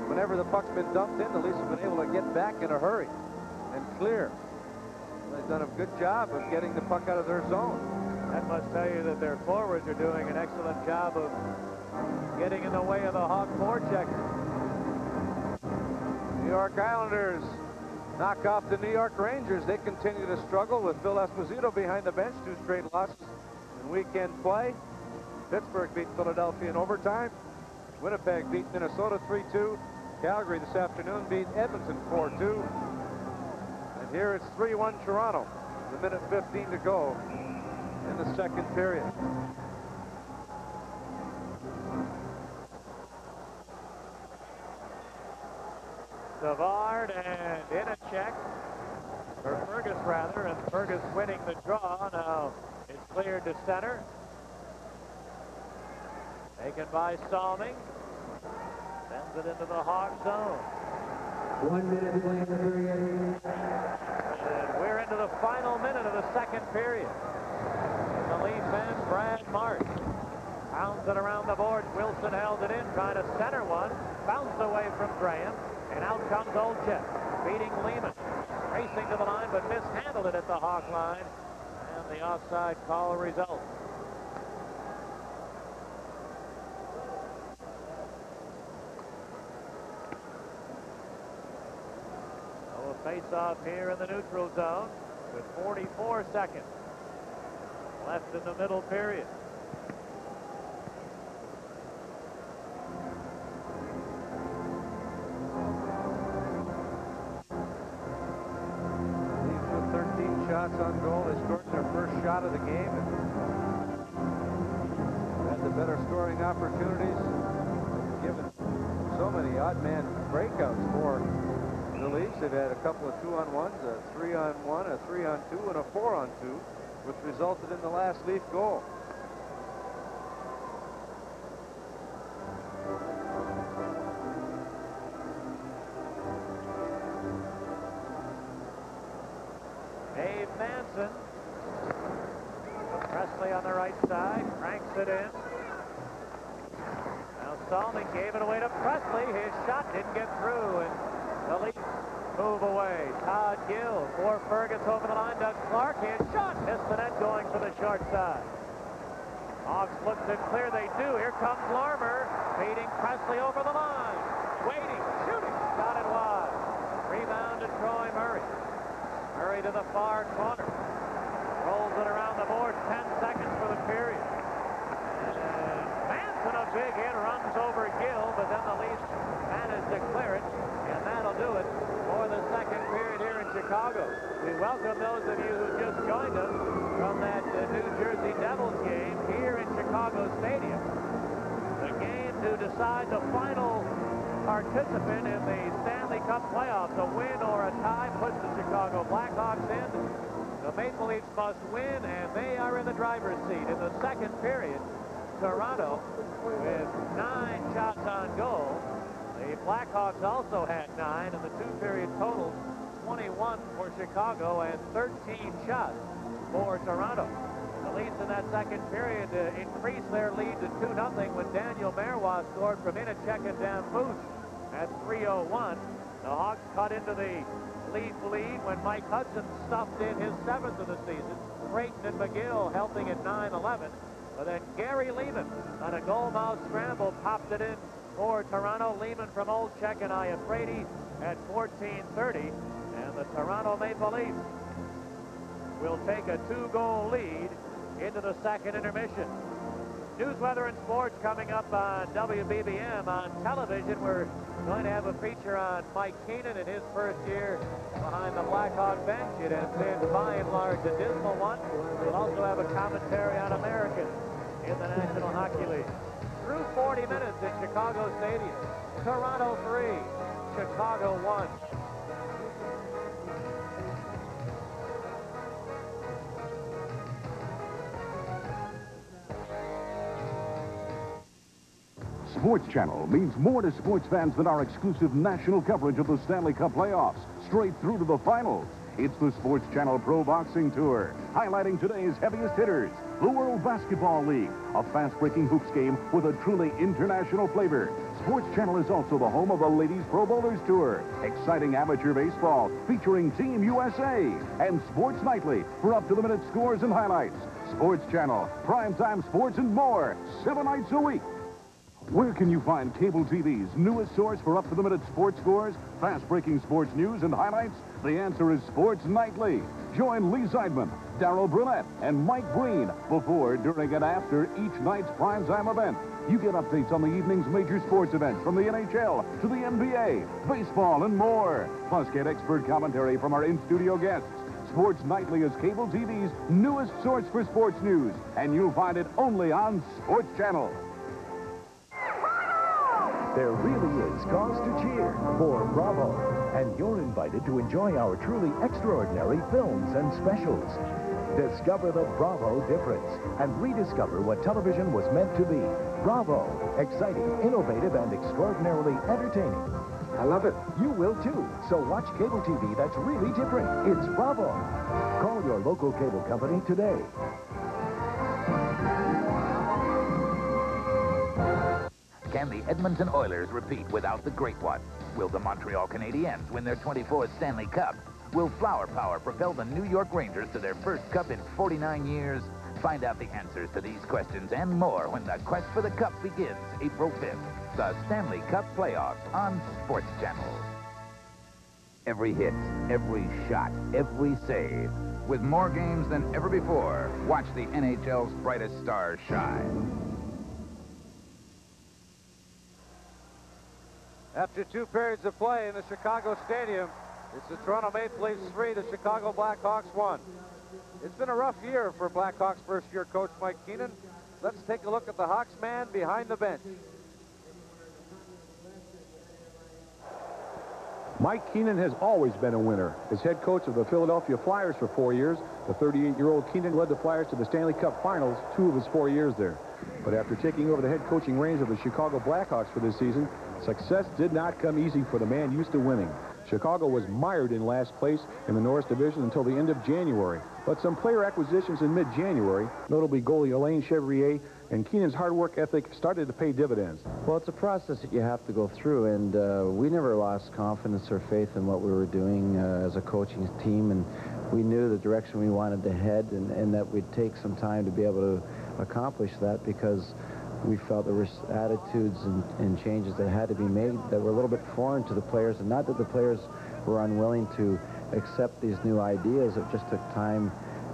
whenever the puck's been dumped in, the Leafs have been able to get back in a hurry and clear. They've done a good job of getting the puck out of their zone. That must tell you that their forwards are doing an excellent job of getting in the way of the Hawk forechecker. New York Islanders knock off the New York Rangers. They continue to struggle with Phil Esposito behind the bench. 2 straight losses in weekend play. Pittsburgh beat Philadelphia in overtime. Winnipeg beat Minnesota 3-2. Calgary this afternoon beat Edmonton 4-2. And here it's 3-1 Toronto. A minute 15 to go in the second period. Savard and in a check for Fergus rather, and Fergus winning the draw. Now it's cleared to center. Taken by Salming. Sends it into the Hawk zone. 1 minute to play in the period. And we're into the final minute of the second period. In the Leaf end, Brad Marsh pounds it around the boards. Wilson held it in, trying to center one. Bounced away from Graham. And out comes Olczyk, beating Lehman. Racing to the line, but mishandled it at the Hawk line. And the offside call results. So a face-off here in the neutral zone with 44 seconds left in the middle period. Shots on goal. They scored their first shot of the game and had the better scoring opportunities, given so many odd man breakouts for the Leafs. They've had a couple of 2-on-1s, a 3-on-1, a 3-on-2, and a 4-on-2, which resulted in the last Leaf goal. Manson. Presley on the right side, cranks it in. Now Salming gave it away to Presley. His shot didn't get through, and the Leafs move away. Todd Gill for Fergus over the line. Doug Clark, his shot missed the net going to the short side. Hawks look to clear. They do. Here comes Larmer, beating Presley over the line. Waiting, shooting, got it wide. Rebound to Troy Murray. Murray to the far corner. Rolls it around the board, 10 seconds for the period. And Manson, a big hit, runs over Gill, but then the Leafs manage to clear it, and that'll do it for the second period here in Chicago. We welcome those of you who just joined us from that New Jersey Devils game here in Chicago Stadium. The game to decide the final participant in the Stanley Cup playoffs. A win or a tie puts the Chicago Blackhawks in. The Maple Leafs must win, and they are in the driver's seat. In the second period, Toronto with 9 shots on goal. The Blackhawks also had 9, and the two-period totals 21 for Chicago and 13 shots for Toronto. The Leafs in that second period increased their lead to 2-0 when Daniel Marois scored from Inachek and Damouche at 3:01. The Hawks cut into the lead when Mike Hudson stuffed in his 7th of the season. Creighton and McGill helping at 9:11. But then Gary Lehman on a goal-mouth scramble popped it in for Toronto. Lehman from Olczyk and Iafrate at 14:30. And the Toronto Maple Leafs will take a 2-goal lead into the second intermission. News, weather, and sports coming up on WBBM. On television, we're going to have a feature on Mike Keenan in his first year behind the Blackhawk bench. It has been, by and large, a dismal one. We'll also have a commentary on Americans in the National Hockey League. Through 40 minutes at Chicago Stadium. Toronto 3, Chicago 1. Sports Channel means more to sports fans than our exclusive national coverage of the Stanley Cup playoffs, straight through to the finals. It's the Sports Channel Pro Boxing Tour, highlighting today's heaviest hitters, the World Basketball League, a fast-breaking hoops game with a truly international flavor. Sports Channel is also the home of the Ladies Pro Bowlers Tour, exciting amateur baseball featuring Team USA, and Sports Nightly for up-to-the-minute scores and highlights. Sports Channel, primetime sports and more, 7 nights a week. Where can you find cable TV's newest source for up-to-the-minute sports scores, fast-breaking sports news, and highlights? The answer is Sports Nightly. Join Lee Seidman, Darryl Brunette, and Mike Breen before, during, and after each night's primetime event. You get updates on the evening's major sports events from the NHL to the NBA, baseball, and more. Plus, get expert commentary from our in-studio guests. Sports Nightly is cable TV's newest source for sports news, and you'll find it only on Sports Channel. There really is cause to cheer for Bravo, and you're invited to enjoy our truly extraordinary films and specials. Discover the Bravo difference and rediscover what television was meant to be. Bravo, exciting, innovative, and extraordinarily entertaining. I love it. You will too. So watch cable TV that's really different. It's Bravo. Call your local cable company today. Can the Edmonton Oilers repeat without the Great One? Will the Montreal Canadiens win their 24th Stanley Cup? Will Flower Power propel the New York Rangers to their first cup in 49 years? Find out the answers to these questions and more when the quest for the cup begins April 5th. The Stanley Cup Playoffs on Sports Channel. Every hit, every shot, every save. With more games than ever before, watch the NHL's brightest stars shine. After 2 periods of play in the Chicago Stadium, it's the Toronto Maple Leafs 3, the Chicago Blackhawks 1. It's been a rough year for Blackhawks first-year coach Mike Keenan. Let's take a look at the Hawks man behind the bench. Mike Keenan has always been a winner. As head coach of the Philadelphia Flyers for 4 years, the 38-year-old Keenan led the Flyers to the Stanley Cup Finals 2 of his 4 years there. But after taking over the head coaching reins of the Chicago Blackhawks for this season, success did not come easy for the man used to winning. Chicago was mired in last place in the Norris Division until the end of January. But some player acquisitions in mid-January, notably goalie Alain Chevrier, and Keenan's hard work ethic started to pay dividends. Well, it's a process that you have to go through, and we never lost confidence or faith in what we were doing as a coaching team, and we knew the direction we wanted to head, and that we'd take some time to be able to accomplish that, because we felt there were attitudes and changes that had to be made that were a little bit foreign to the players, and not that the players were unwilling to accept these new ideas. It just took time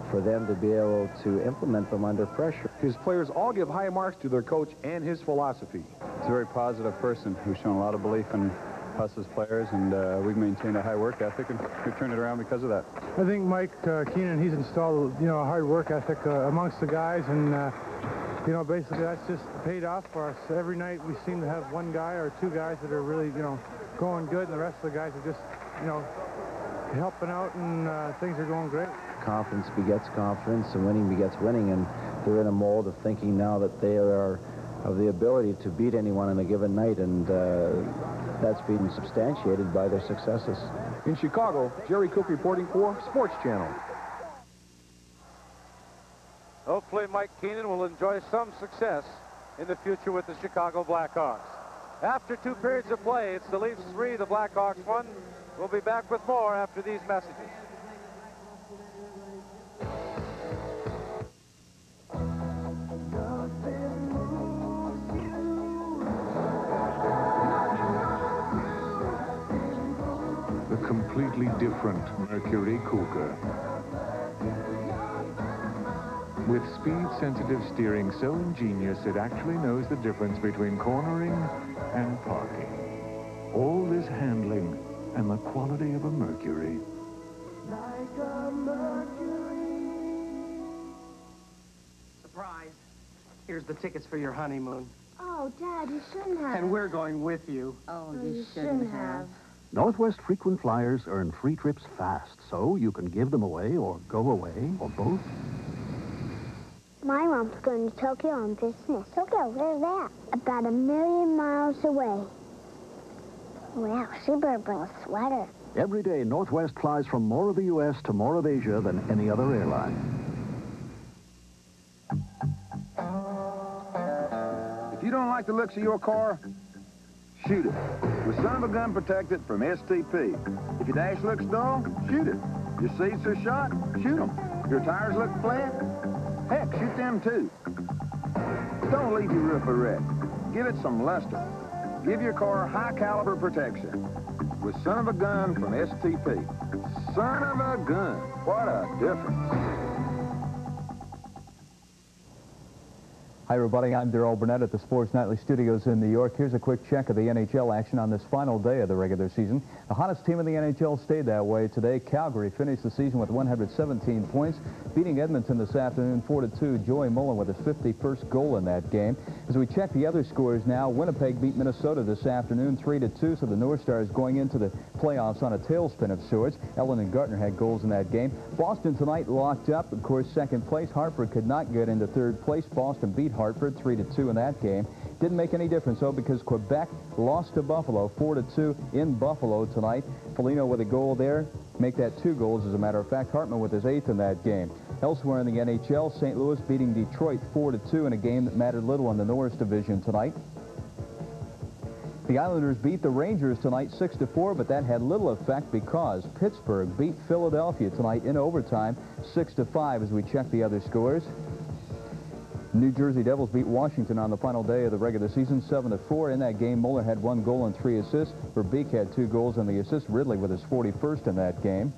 for them to be able to implement them under pressure. His players all give high marks to their coach and his philosophy. He's a very positive person who's shown a lot of belief in us as players, and we've maintained a high work ethic, and we've turned it around because of that. I think Mike Keenan, he's installed, a hard work ethic amongst the guys, and basically that's just paid off for us. Every night we seem to have one guy or two guys that are really, going good, and the rest of the guys are just, helping out, and things are going great. Confidence begets confidence, and winning begets winning, and they're in a mold of thinking now that they are of the ability to beat anyone on a given night, and that's been substantiated by their successes. In Chicago, Jerry Cook reporting for Sports Channel. Hopefully Mike Keenan will enjoy some success in the future with the Chicago Blackhawks. After 2 periods of play, it's the Leafs 3, the Blackhawks 1. We'll be back with more after these messages. The completely different Mercury Cougar. With speed-sensitive steering so ingenious it actually knows the difference between cornering and parking. All this handling and the quality of a Mercury. Like a Mercury. Surprise. Here's the tickets for your honeymoon. Oh, Dad, you shouldn't have. And we're going with you. Oh, you shouldn't have. Northwest frequent flyers earn free trips fast, so you can give them away or go away or both. My mom's going to Tokyo on business. Tokyo, where's that? About 1 million miles away. Wow, she better bring a sweater. Every day, Northwest flies from more of the U.S. to more of Asia than any other airline. If you don't like the looks of your car, shoot it. With son of a gun protected from STP. If your dash looks dull, shoot it. Your seats are shot, shoot them. Your tires look flat, heck, shoot them too. Don't leave your roof a wreck. Give it some luster. Give your car high caliber protection. With son of a gun from STP. Son of a gun. What a difference. Hi, everybody. I'm Darrell Burnett at the Sports Nightly Studios in New York. Here's a quick check of the NHL action on this final day of the regular season. The hottest team in the NHL stayed that way today. Calgary finished the season with 117 points, beating Edmonton this afternoon 4-2. Joey Mullen with his 51st goal in that game. As we check the other scores now, Winnipeg beat Minnesota this afternoon 3-2, so the North Stars going into the playoffs on a tailspin of sorts. Ellen and Gartner had goals in that game. Boston tonight locked up, of course, second place. Hartford could not get into third place. Boston beat Hartford 3-2 in that game. Didn't make any difference, though, because Quebec lost to Buffalo 4-2 in Buffalo tonight. Foligno with a goal there. Make that 2 goals, as a matter of fact. Hartman with his 8th in that game. Elsewhere in the NHL, St. Louis beating Detroit 4-2 in a game that mattered little in the Norris division tonight. The Islanders beat the Rangers tonight 6-4, but that had little effect because Pittsburgh beat Philadelphia tonight in overtime 6-5 as we check the other scores. New Jersey Devils beat Washington on the final day of the regular season 7-4. In that game, Mueller had 1 goal and 3 assists. Verbeek had 2 goals and the assist. Ridley with his 41st in that game.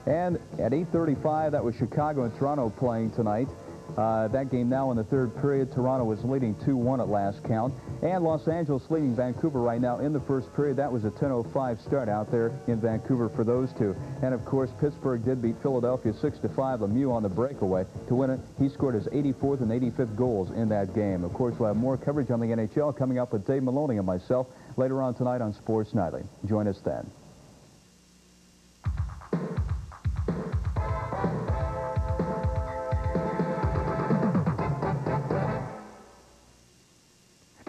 And at 8:35, that was Chicago and Toronto playing tonight. That game now in the 3rd period. Toronto was leading 2-1 at last count. And Los Angeles leading Vancouver right now in the 1st period. That was a 10:05 start out there in Vancouver for those two. And, of course, Pittsburgh did beat Philadelphia 6-5. Lemieux on the breakaway to win it. He scored his 84th and 85th goals in that game. Of course, we'll have more coverage on the NHL coming up with Dave Maloney and myself later on tonight on Sports Nightly. Join us then.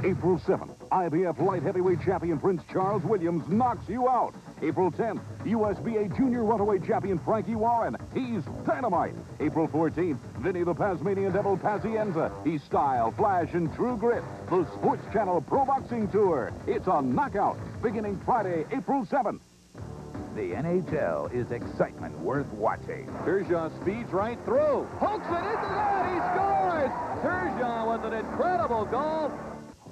April 7th, IBF light heavyweight champion Prince Charles Williams knocks you out. April 10th, USBA junior welterweight champion Frankie Warren. He's dynamite. April 14th, Vinny the Tasmanian Devil Pazienza. He's style, flash, and true grit. The Sports Channel Pro Boxing Tour. It's a knockout beginning Friday, April 7th. The NHL is excitement worth watching. Turgeon speeds right through. Hooks it into that. He scores. Turgeon with an incredible goal.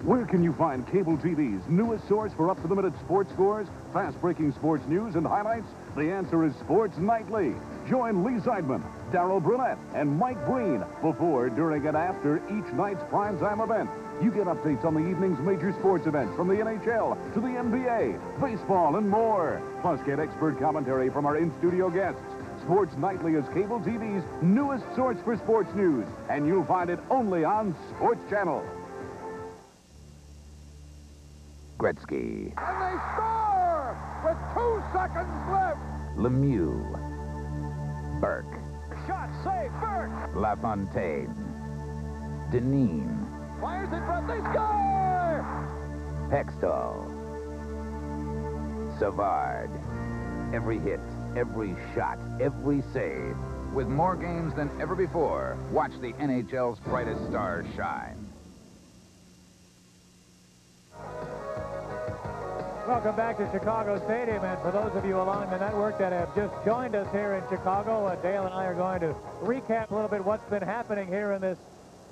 Where can you find cable TV's newest source for up-to-the-minute sports scores, fast-breaking sports news, and highlights? The answer is Sports Nightly. Join Lee Zeidman, Darryl Brunette, and Mike Breen before, during, and after each night's primetime event. You get updates on the evening's major sports events from the NHL to the NBA, baseball, and more. Plus, get expert commentary from our in-studio guests. Sports Nightly is cable TV's newest source for sports news, and you'll find it only on Sportschannel. Gretzky, And they score with 2 seconds left. Lemieux, Burke, Shot, save, Burke. LaFontaine, Dineen, Fires in front, they score! Hextall, Savard. Every hit, every shot, every save. With more games than ever before, watch the NHL's brightest stars shine. Welcome back to Chicago Stadium, and for those of you along the network that have just joined us here in Chicago, Dale and I are going to recap a little bit what's been happening here in this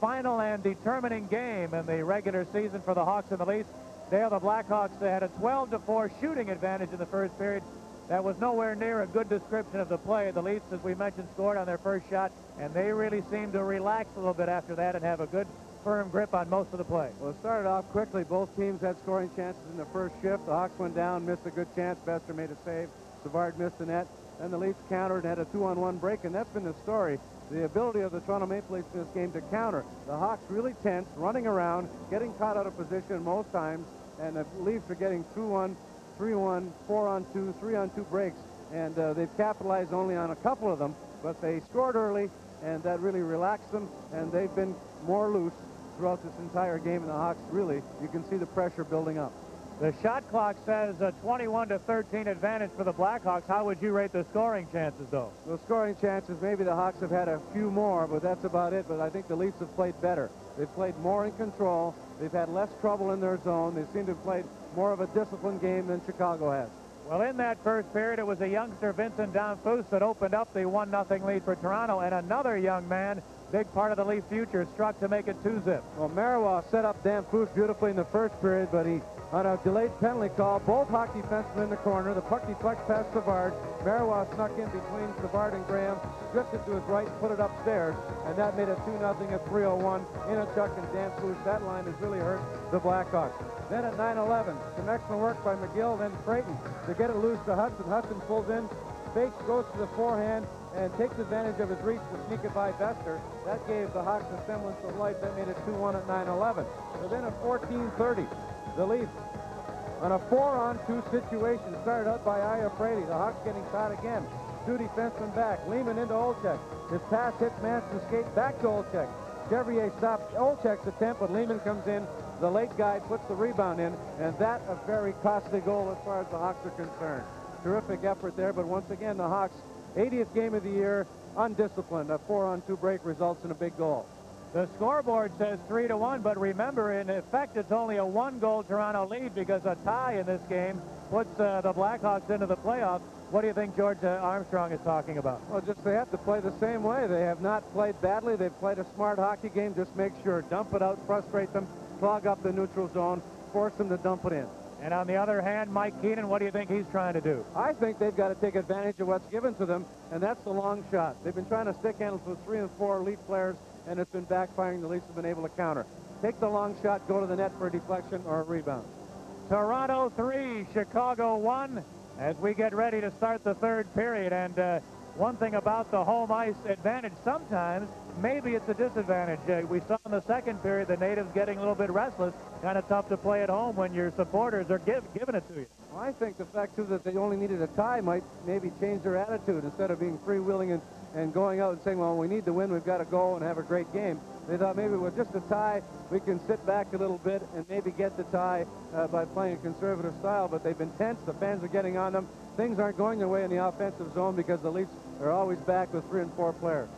final and determining game in the regular season for the Hawks and the Leafs. Dale, the Blackhawks had a 12-4 shooting advantage in the first period. That was nowhere near a good description of the play. The Leafs, as we mentioned, scored on their first shot, and they really seemed to relax a little bit after that and have a good firm grip on most of the play. Well, it started off quickly. Both teams had scoring chances in the first shift. The Hawks went down, missed a good chance. Bester made a save. Savard missed the net. Then the Leafs countered and had a 2-on-1 break, and that's been the story. The ability of the Toronto Maple Leafs in this game to counter. The Hawks really tense, running around, getting caught out of position most times, and the Leafs are getting 2-1, 3-1, 4-on-2, 3-on-2 breaks, and they've capitalized only on a couple of them, but they scored early, and that really relaxed them, and they've been more loose throughout this entire game, and the Hawks really, you can see the pressure building up. The shot clock says a 21-13 advantage for the Blackhawks. How would you rate the scoring chances, though? The scoring chances, maybe the Hawks have had a few more, but that's about it. But I think the Leafs have played better. They've played more in control. They've had less trouble in their zone. They seem to have played more of a disciplined game than Chicago has. Well, in that first period, it was a youngster, Vincent Danfus, that opened up the 1-0 lead for Toronto, and another young man, big part of the Leaf future, struck to make it 2-zip. Well, Marois set up Danfus beautifully in the first period, but he, on a delayed penalty call, both hockey defensemen in the corner. The puck deflects past Savard. Marois snuck in between Savard and Graham, drifted to his right, put it upstairs, and that made it 2-0 at 3:01. Inachuk and Danfus. That line has really hurt the Blackhawks. Then at 9:11, some excellent work by McGill, then Creighton to get it loose to Hudson. Hudson pulls in, fakes, goes to the forehand, and takes advantage of his reach to sneak it by Bester. That gave the Hawks a semblance of life. That made it 2-1 at 9:11. So then at 14:30, the Leafs, on a 4-on-2 situation, started out by Iafrate. The Hawks getting caught again. 2 defensemen back. Lehman into Olchek. His pass hits Manson's skate back to Olchek. Chevrier stops Olchek's attempt, but Lehman comes in. The late guy puts the rebound in, and that a very costly goal as far as the Hawks are concerned. Terrific effort there, but once again, the Hawks' 80th game of the year, undisciplined. A 4-on-2 break results in a big goal. The scoreboard says 3-1, but remember, in effect, it's only a 1-goal Toronto lead because a tie in this game puts the Blackhawks into the playoffs. What do you think George Armstrong is talking about? Well, just they have to play the same way. They have not played badly. They've played a smart hockey game. Just make sure, dump it out, frustrate them, clog up the neutral zone, force them to dump it in. And on the other hand, Mike Keenan, what do you think he's trying to do? I think they've got to take advantage of what's given to them, and that's the long shot. They've been trying to stick handles with 3 and 4 elite players, and it's been backfiring. The Leafs have been able to counter. Take the long shot, go to the net for a deflection or a rebound. Toronto 3, Chicago 1, as we get ready to start the third period. And one thing about the home ice advantage, sometimes maybe it's a disadvantage. We saw in the second period the natives getting a little bit restless. Kind of tough to play at home when your supporters are giving it to you. Well, I think the fact, too, that they only needed a tie might maybe change their attitude. Instead of being freewheeling and going out and saying, well, we need to win, we've got to go and have a great game. They thought maybe with just a tie, we can sit back a little bit and maybe get the tie by playing a conservative style. But they've been tense. The fans are getting on them. Things aren't going their way in the offensive zone because the Leafs are always back with 3 and 4 players.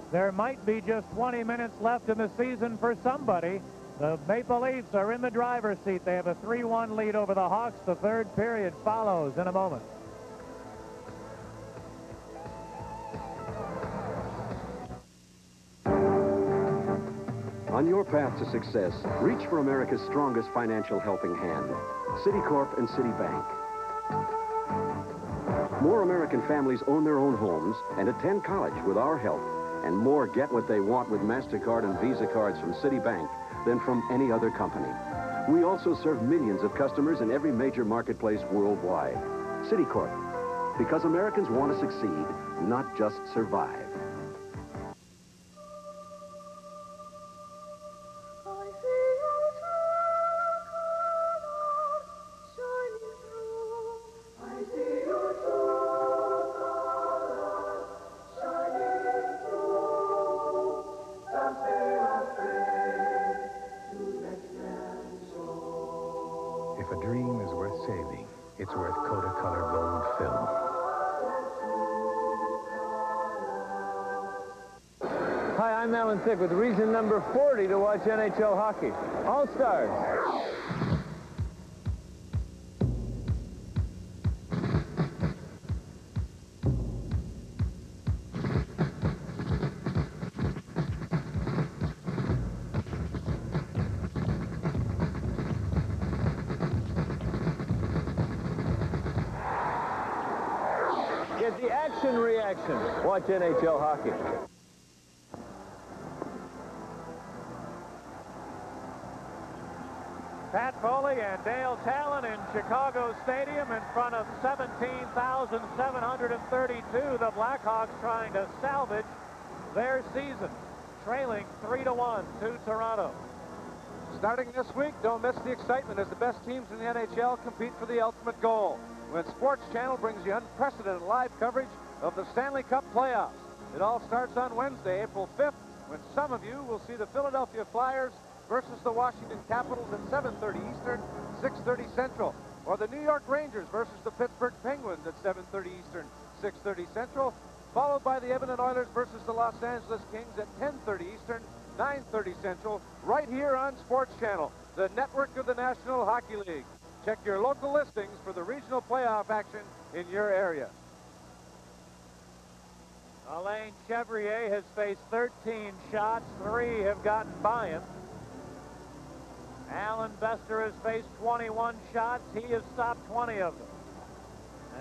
There might be just 20 minutes left in the season for somebody. The Maple Leafs are in the driver's seat. They have a 3-1 lead over the Hawks. The third period follows in a moment. On your path to success, reach for America's strongest financial helping hand. Citicorp and Citibank. More American families own their own homes and attend college with our help. And more get what they want with MasterCard and Visa cards from Citibank than from any other company. We also serve millions of customers in every major marketplace worldwide. Citicorp, because Americans want to succeed, not just survive. If a dream is worth saving, it's worth Kodacolor Gold Film. Hi, I'm Alan Thicke with reason number 40 to watch NHL hockey. All-Stars. Get the action-reaction. Watch NHL hockey. Pat Foley and Dale Talon in Chicago Stadium in front of 17,732. The Blackhawks trying to salvage their season, trailing 3-1 to Toronto. Starting this week, don't miss the excitement as the best teams in the NHL compete for the ultimate goal, when Sportschannel brings you unprecedented live coverage of the Stanley Cup playoffs. It all starts on Wednesday, April 5th, when some of you will see the Philadelphia Flyers versus the Washington Capitals at 7:30 Eastern, 6:30 Central, or the New York Rangers versus the Pittsburgh Penguins at 7:30 Eastern, 6:30 Central, followed by the Edmonton Oilers versus the Los Angeles Kings at 10:30 Eastern, 9:30 Central, right here on Sportschannel, the network of the National Hockey League. Check your local listings for the regional playoff action in your area. Alain Chevrier has faced 13 shots. 3 have gotten by him. Alan Bester has faced 21 shots. He has stopped 20 of them.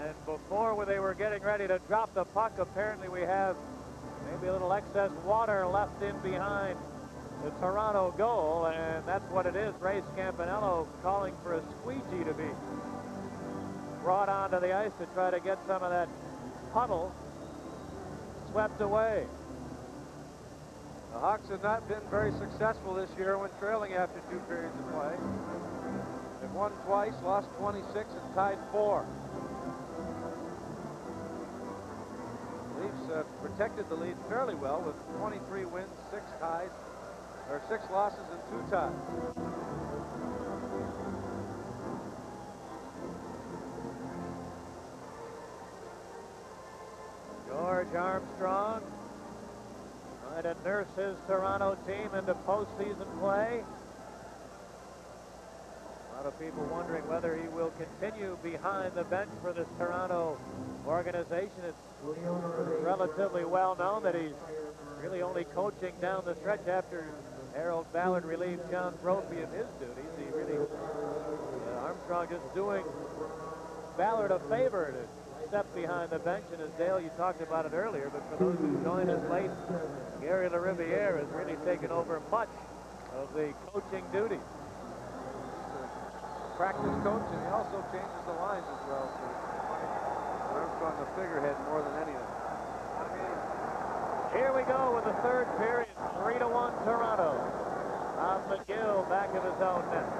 And before they were getting ready to drop the puck, apparently we have maybe a little excess water left in behind the Toronto goal, and that's what it is. Ray Scampanello calling for a squeegee to be brought onto the ice to try to get some of that puddle swept away. The Hawks have not been very successful this year when trailing after 2 periods of play. They've won twice, lost 26, and tied 4. Leafs protected the lead fairly well with 23 wins, 6 ties, or 6 losses and 2 ties. George Armstrong trying to nurse his Toronto team into postseason play. A lot of people wondering whether he will continue behind the bench for this Toronto organization. It's relatively well known that he's really only coaching down the stretch after Harold Ballard relieved John Brophy of his duties. He really, Armstrong just doing Ballard a favor to step behind the bench, and as Dale, you talked about it earlier, but for those who joined us late, Gary LaRiviere has really taken over much of the coaching duties. Practice coach, and he also changes the lines as well. So Armstrong the figurehead more than anything. Here we go with the third period, 3-1 Toronto. McGill back of his own net.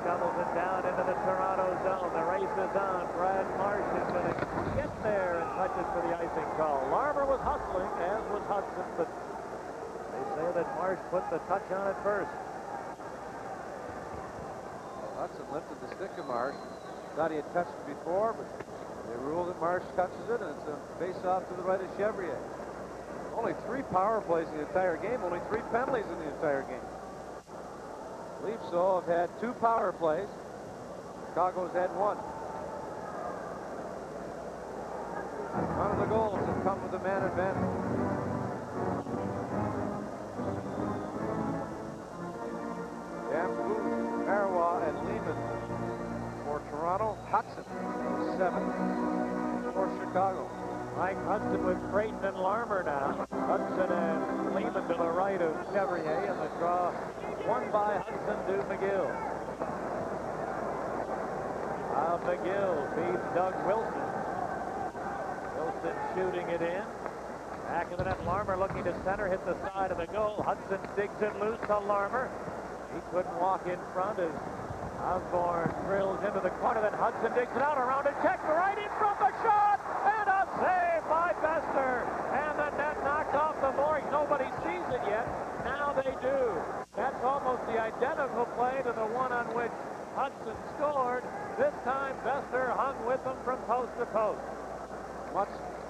Shovels it down into the Toronto zone. The race is on. Brad Marsh is going to get there and touch it for the icing call. Larmer was hustling, as was Hudson, but they say that Marsh put the touch on it first. Hudson lifted the stick of Marsh. Thought he had touched it before, but they ruled that Marsh touches it, and it's a face-off to the right of Chevrier. Only 3 power plays in the entire game, only 3 penalties in the entire game. Leafs, though, have had 2 power plays. Chicago's had 1. One of the goals have come with a man advantage. Damphousse, Marois, and Lehman for Toronto. Hudson, for Chicago. Mike Hudson with Creighton and Larmer now. Hudson and Lehman to the right of Chevrier, and the draw won by Hudson to McGill. McGill beats Doug Wilson. Wilson shooting it in. Back of the net, Larmer looking to center, hit the side of the goal. Hudson digs it loose to Larmer. He couldn't walk in front as Osborne drills into the corner. Then Hudson digs it out around a check right in front of the shot. And a save by Bester. And the net knocked off the board. Nobody sees it yet. Now they do. That's almost the identical play to the one on which Hudson scored. This time Bester hung with him from post to post.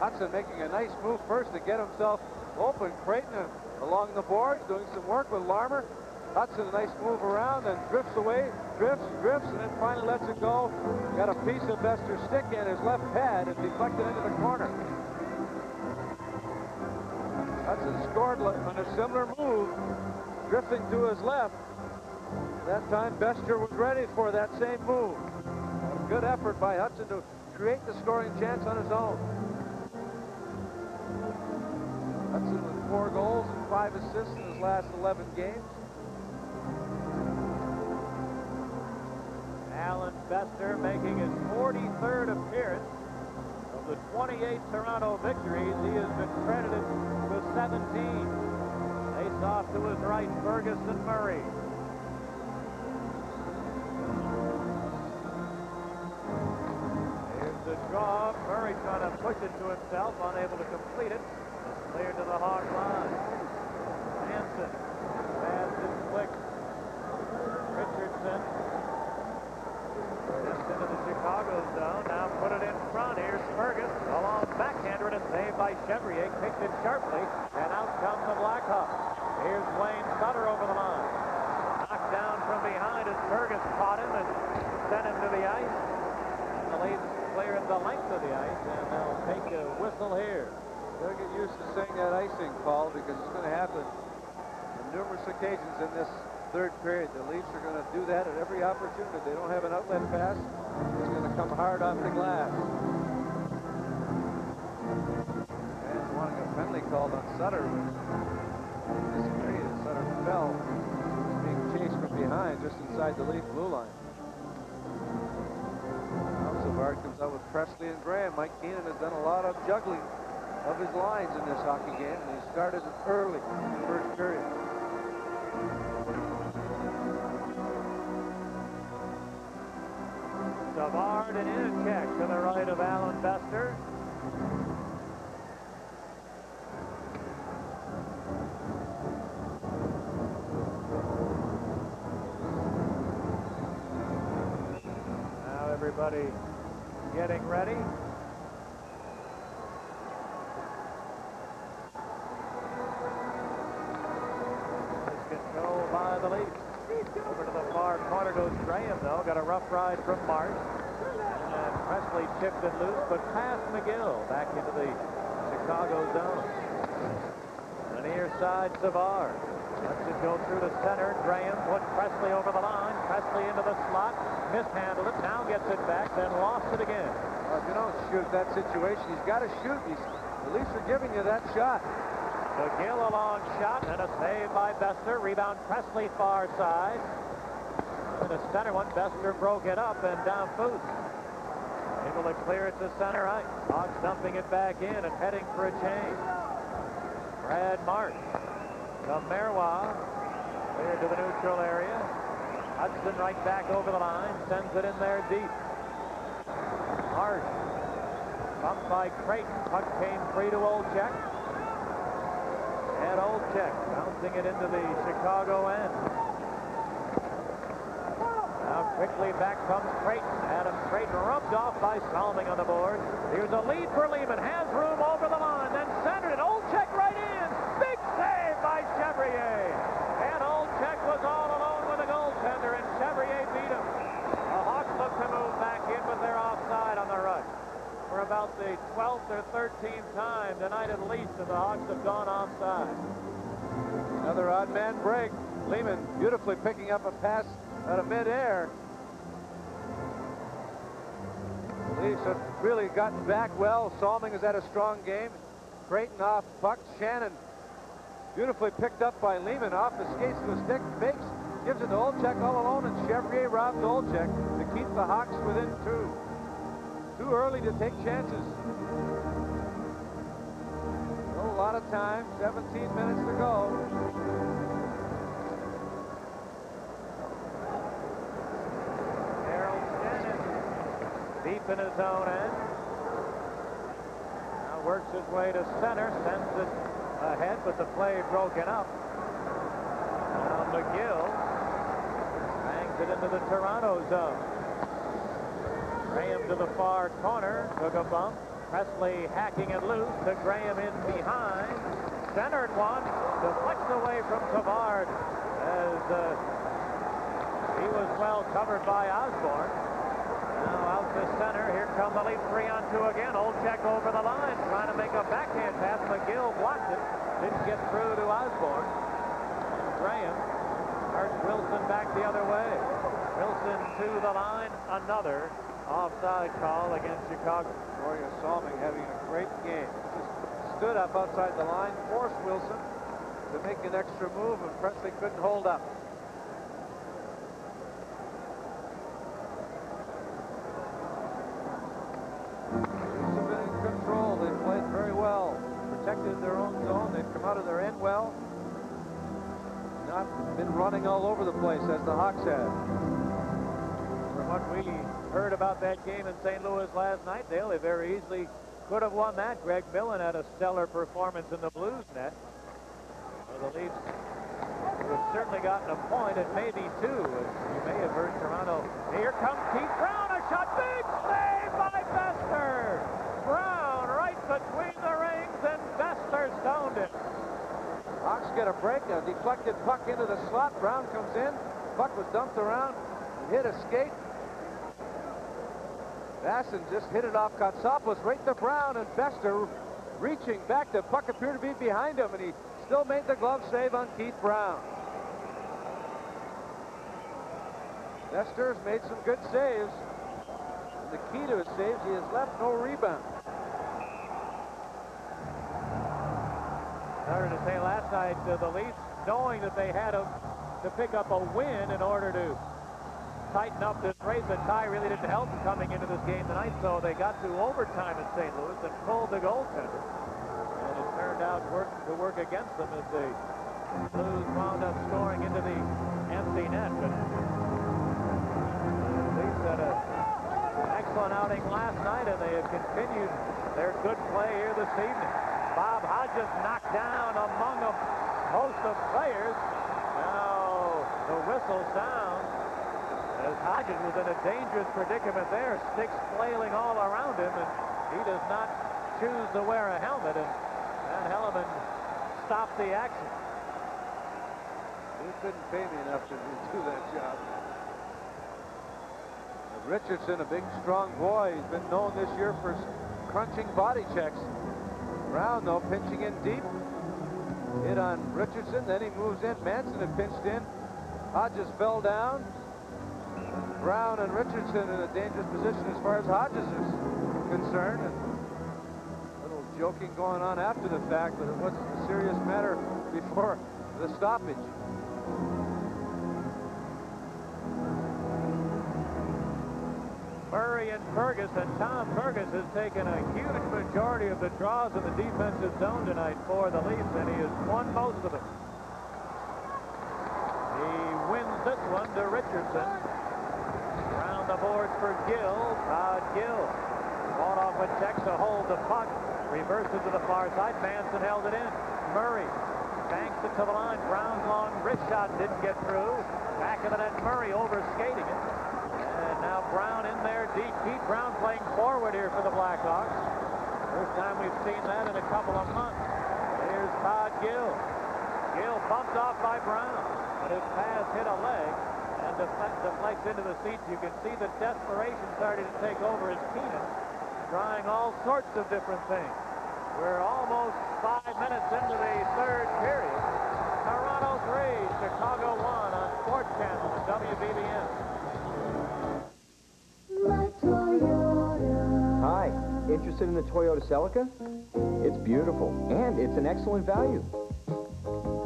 Hudson making a nice move first to get himself open. Creighton along the boards doing some work with Larmer. Hudson a nice move around and drifts away, drifts, and then finally lets it go. Got a piece of Bester's stick in his left pad and deflected into the corner. Hudson scored on a similar move, drifting to his left. That time Bester was ready for that same move. A good effort by Hudson to create the scoring chance on his own. Hudson with 4 goals and 5 assists in his last 11 games. Alan Bester making his 43rd appearance. Of the 28 Toronto victories, he has been credited with 17. Face off to his right, Ferguson Murray. Here's the draw. Murray trying to push it to himself, unable to complete it. Cleared to the Hawk line. Hansen. Pass is flicked. Richardson. Just into the Chicago zone. Now put it in front. Here's Fergus. A long backhander and a save by Chevrier. Kicked it sharply. And out come the Blackhawks. Here's Wayne Sutter over the line. Knocked down from behind as Fergus caught him and sent him to the ice. And the Leafs cleared the length of the ice. And they'll take a whistle here. They'll get used to saying that icing call because it's going to happen on numerous occasions in this third period. The Leafs are going to do that at every opportunity. If they don't have an outlet pass, it's going to come hard off the glass. And wanting a penalty called on Sutter. Disagreed as Sutter fell. He was being chased from behind just inside the Leaf blue line. Now Savard comes out with Presley and Graham. Mike Keenan has done a lot of juggling of his lines in this hockey game, and he started early in the first period. Savard and in a check to the right of Alan Bester. Now everybody getting ready. Control by the Leafs. Over to the far corner goes Graham, though. Got a rough ride from Marsh. And Presley chipped it loose, but past McGill back into the Chicago zone. On the near side, Savard. Lets it go through the center. Graham put Presley over the line. Presley into the slot. Mishandled it. Now gets it back, then lost it again. Well, if you don't shoot that situation, he's got to shoot. The Leafs are giving you that shot. McGill a long shot and a save by Bester. Rebound Presley far side. And the center one, Bester broke it up and down Foose. Able to clear it to center ice. Hawks dumping it back in and heading for a change. Brad Marsh. To Merwa. Cleared to the neutral area. Hudson right back over the line. Sends it in there deep. Marsh. Bumped by Creighton. Puck came free to Olczyk. And Olczyk bouncing it into the Chicago end. Now quickly back comes Creighton. Adam Creighton rubbed off by Salming on the board. Here's a lead for Lehman. Has room over the line. Then centered it. Olczyk right in. Big save by Chevrier. And Olczyk was all alone with a goaltender, and Chevrier beat him. The Hawks look to move back in, but they're offside on the rush. For about the 12th or 13th time tonight at least that the Hawks have gone offside. Another odd man break. Lehman beautifully picking up a pass out of midair. Leafs have really gotten back well. Salming has had a strong game. Creighton off puck. Shannon beautifully picked up by Lehman off the skates to the stick. Fakes, gives it to Olczyk all alone, and Chevrier robs Olczyk to keep the Hawks within 2. Too early to take chances. A lot of time, 17 minutes to go. Harold Shannon deep in his own end. Now works his way to center, sends it ahead, but the play broken up. Now McGill bangs it into the Toronto zone. Graham to the far corner, took a bump. Presley hacking it loose to Graham in behind. Centered one, deflects away from Savard as he was well covered by Osborne. Now out to center. Here come the Leafs 3-on-2 again. Olczyk over the line, trying to make a backhand pass. McGill blocked it. Didn't get through to Osborne. And Graham starts Wilson back the other way. Wilson to the line. Another offside call against Chicago. Gloria Salming having a great game. Just stood up outside the line, forced Wilson to make an extra move, and Presley couldn't hold up. Leafs have been in control. They've played very well. Protected their own zone. They've come out of their end well. Not been running all over the place as the Hawks have. From what we heard about that game in St. Louis last night, Dale, they very easily could have won that. Greg Millen had a stellar performance in the Blues net. Well, the Leafs would have certainly gotten a point, and maybe two. As you may have heard Toronto. Here comes Keith Brown, a shot, big save by Bester. Brown right between the rings, and Bester stoned it. Hawks get a break, a deflected puck into the slot. Brown comes in. Puck was dumped around, hit a skate. Vasson just hit it off Katsopoulos right to Brown, and Bester reaching back. The puck appeared to be behind him, and he still made the glove save on Keith Brown. Bester's made some good saves. And the key to his saves, he has left no rebound. Started to say last night, the Leafs, knowing that they had to pick up a win in order to tighten up this race. The tie really didn't help them coming into this game tonight, so they got to overtime in St. Louis and pulled the goaltender. And it turned out to work against them as the Blues wound up scoring into the empty net. But the Leafs had an excellent outing last night, and they have continued their good play here this evening. Bob Hodges knocked down among a host of players. Now the whistle sounds as Hodges was in a dangerous predicament there, sticks flailing all around him, and he does not choose to wear a helmet, and Van Helleman stopped the action. You couldn't pay me enough to do that job. Richardson, a big, strong boy. He's been known this year for crunching body checks. Brown, though, pinching in deep. Hit on Richardson, then he moves in. Manson had pinched in. Hodges fell down. Brown and Richardson in a dangerous position as far as Hodges is concerned. And a little joking going on after the fact, but it wasn't a serious matter before the stoppage. Murray and Fergus, and Tom Fergus has taken a huge majority of the draws in the defensive zone tonight for the Leafs, and he has won most of them. He wins this one to Richardson. Around the boards for Gill. Todd Gill fought off a check to hold the puck. Reversed it to the far side. Manson held it in. Murray banks it to the line. Brown's long wrist shot didn't get through. Back of the net, Murray overskating it. And now Brown in there deep. Keith Brown playing forward here for the Blackhawks. First time we've seen that in a couple of months. Here's Todd Gill. Gill bumped off by Brown, but his pass hit a leg and deflects into the seats. You can see the desperation starting to take over as Keenan trying all sorts of different things. We're almost 5 minutes into the third period. Toronto 3, Chicago 1 on Sportschannel and WBBM. My Toyota. interested in the Toyota Celica? It's beautiful, and it's an excellent value.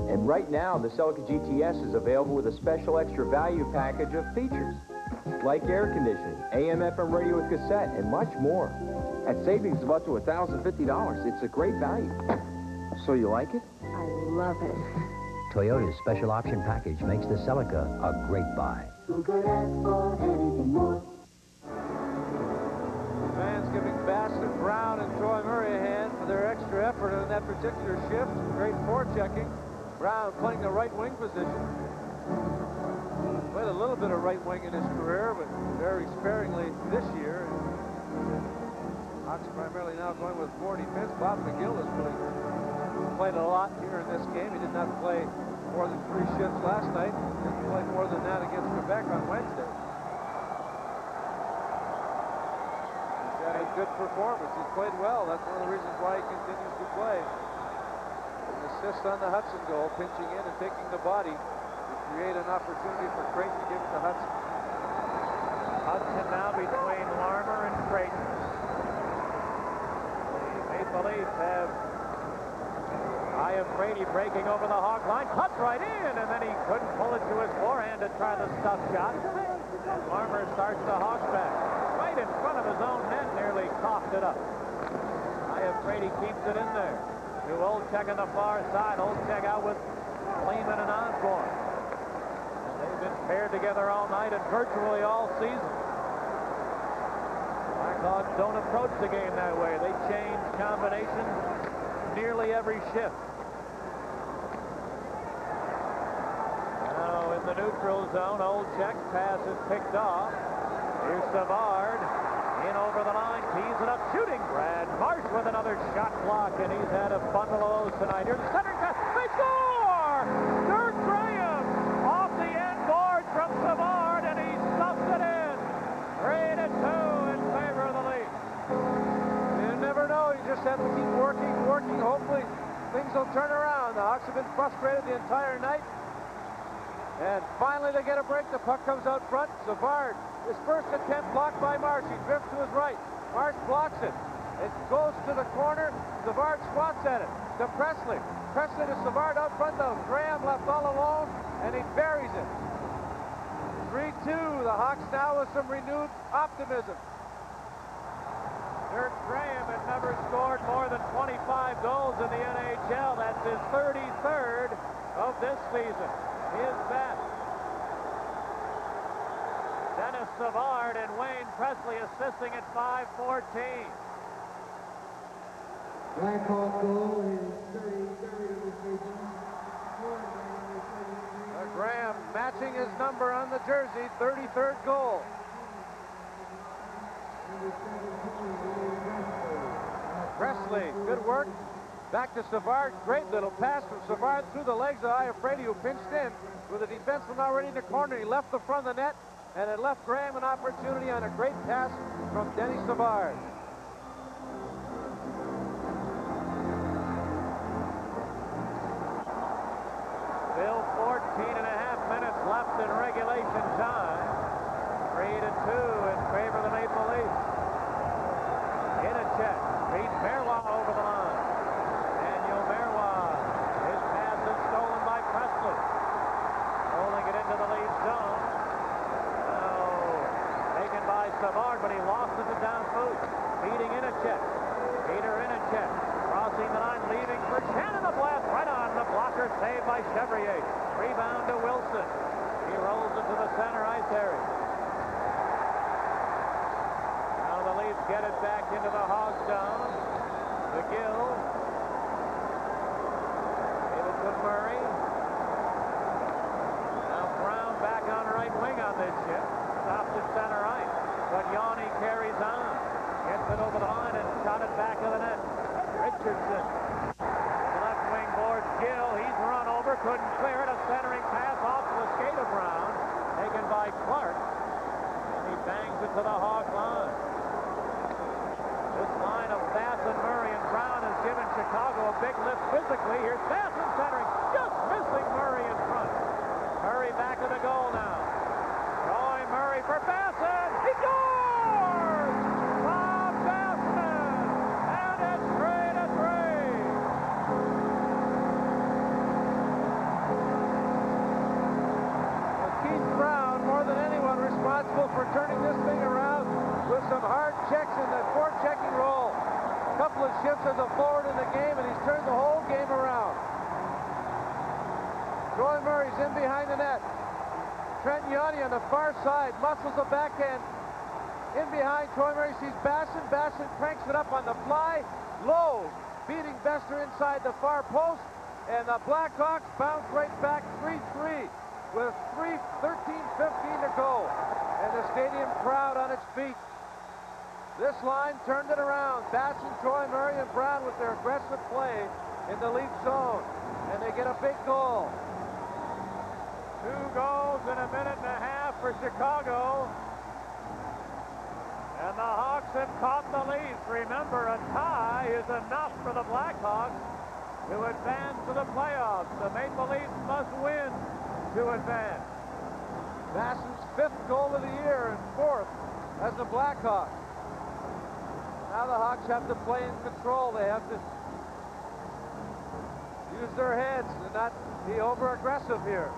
And right now, the Celica GTS is available with a special extra value package of features, like air conditioning, AM/FM radio with cassette, and much more. At savings of up to $1,050, it's a great value. So you like it? I love it. Toyota's special option package makes the Celica a great buy. Who could ask for anything more? Fans giving Bassett, Brown, and Troy Murray a hand for their extra effort in that particular shift. Great forechecking. Brown playing the right wing position. Played a little bit of right wing in his career, but very sparingly this year. Hawks primarily now going with 4 defense. Bob McGill has really played a lot here in this game. He did not play more than 3 shifts last night. Didn't play more than that against Quebec on Wednesday. He's got a good performance. He's played well. That's one of the reasons why he continues to play. An assist on the Hudson goal, pinching in and taking the body to create an opportunity for Creighton to give it to Hudson. Hudson now between Larmer and Creighton. The Maple Leafs have Brady breaking over the Hawk line, cuts right in, and then he couldn't pull it to his forehand to try the stuff shot. And Larmer starts the Hawks back. Right in front of his own net, nearly coughed it up. Brady keeps it in there. To Olczyk on the far side. Olczyk out with Lehman and Osborne. And they've been paired together all night and virtually all season. Blackhawks don't approach the game that way. They change combinations nearly every shift. Now in the neutral zone, Olczyk pass is picked off. Here's Savard. In over the line, tees it up, shooting. Brad Marsh with another shot block, and he's had a bundle of those tonight. Here's the centering pass. They score! Dirk Graham off the end board from Savard, and he stuffs it in. 3-2 in favor of the Leafs. You never know. You just have to keep working. Hopefully things will turn around. The Hawks have been frustrated the entire night. And finally they get a break. The puck comes out front. Savard, his first attempt blocked by Marsh. He drifts to his right. Marsh blocks it. It goes to the corner. Savard swats at it. To Presley. Presley to Savard out front though. Graham left all alone, and he buries it. 3-2. The Hawks now with some renewed optimism. Dirk Graham had never scored more than 25 goals in the NHL. That's his 33rd of this season. His best. Dennis Savard and Wayne Presley assisting at 5:14. Blackhawk goal is 30. Graham matching his number on the jersey, 33rd goal. Presley, good work. Back to Savard. Great little pass from Savard through the legs of Brady, who pinched in with a defenseman already in the corner. He left the front of the net, and it left Graham an opportunity on a great pass from Denny Savard. Still 14.5 minutes left in regulation time. 3-2 in favor of the Maple Leafs. In a check. Beats Merwa over the line. Daniel Merwa. His pass is stolen by Presley. Rolling it into the Leafs zone. Now taken by Savard, but he lost it to down foot. Feeding in a check. Peter in a check. Crossing the line, leaving for Shannon. The blast right on the blocker, saved by Chevrier. Rebound to Wilson. He rolls it to the center ice area. Now the Leafs get it back into the Hog zone. McGill. Give it to Murray. Now Brown back on right wing on this shift. Stops at center ice. But Yanni carries on. Gets it over the line and shot it back to the net. Richardson. Left wing boards Gill. He's run over. Couldn't clear it. A centering pass off to the skate of Brown. Taken by Clark. And he bangs it to the Hawk line. This line of Bass and Murray and Brown has given Chicago a big lift physically. Here's Bass centering. Just missing Murray in front. Murray back to the goal now. Roy Murray for Bassett. He scores! Bob Bassett! turning this thing around with some hard checks in the forechecking role. A couple of shifts as a forward in the game, and he's turned the whole game around. Troy Murray's in behind the net. Trent Yanni on the far side muscles the backhand in behind. Troy Murray sees Basson. Basson cranks it up on the fly. Low, beating Bester inside the far post. And the Blackhawks bounce right back 3-3 with 13:15 to go. And the stadium crowd on its feet. This line turned it around. Basson, Troy Murray, and Brown with their aggressive play in the lead zone. And they get a big goal. 2 goals in a minute and a half for Chicago. And the Hawks have caught the lead. Remember, a tie is enough for the Blackhawks to advance to the playoffs. The Maple Leafs must win to advance. Basson's 5th goal of the year and 4th as the Blackhawks. Now the Hawks have to play in control. They have to use their heads and not be over-aggressive here.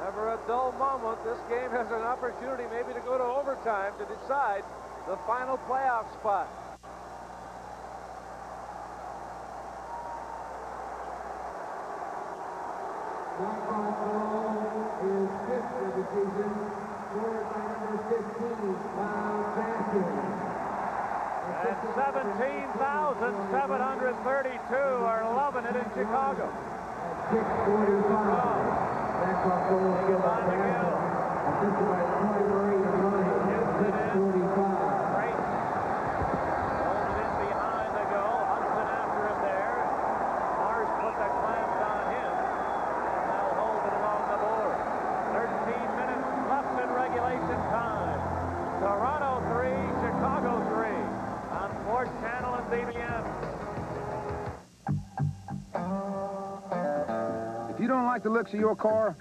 Never a dull moment. This game has an opportunity maybe to go to overtime to decide the final playoff spot. Blackhawks goal is 5th of the season, scored by number 15, Miles Basson. And 17,732 are loving it in Chicago. At 6:45. Blackhawks goal is given by Basson. Assisted by Troy Murray and Ryan at 6:45. Great. Hold it in behind the goal. Hudson after it there. Mars put the clamps on him. And they'll hold it along the board. 13 minutes left in regulation time. Toronto 3, Chicago 3 on Sportschannel and BBM. If you don't like the looks of your car,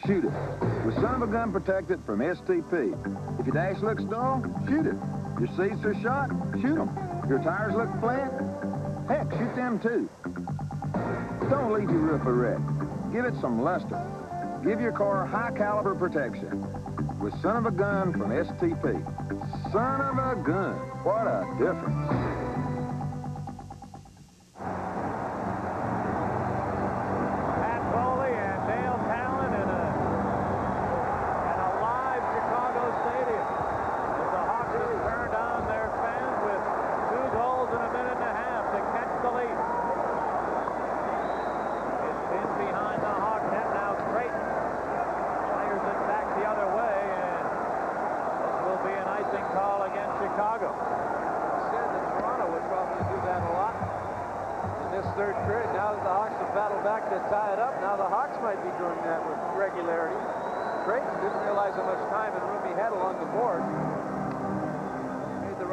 shoot it. With son of a gun protected from STP. If your dash looks dull, shoot it. Your seats are shot, shoot them. Your tires look flat, heck, shoot them too. Don't leave your roof a wreck. Give it some luster. Give your car high caliber protection. With son of a gun from STP. Son of a gun. What a difference.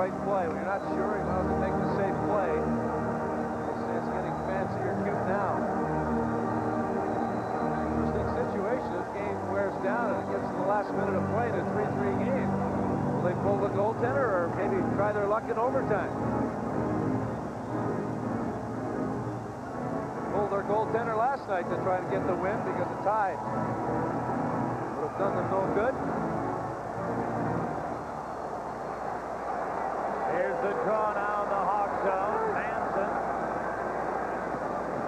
Play. When you're not sure, you want to make the safe play. It's getting fancier cute now. Interesting situation. This game wears down and it gets to the last minute of play in a 3-3 game. Will they pull the goaltender or maybe try their luck in overtime? Pulled their goaltender last night to try to get the win because the tie would have done them no good. Here's the draw now in the Hawk zone. Manson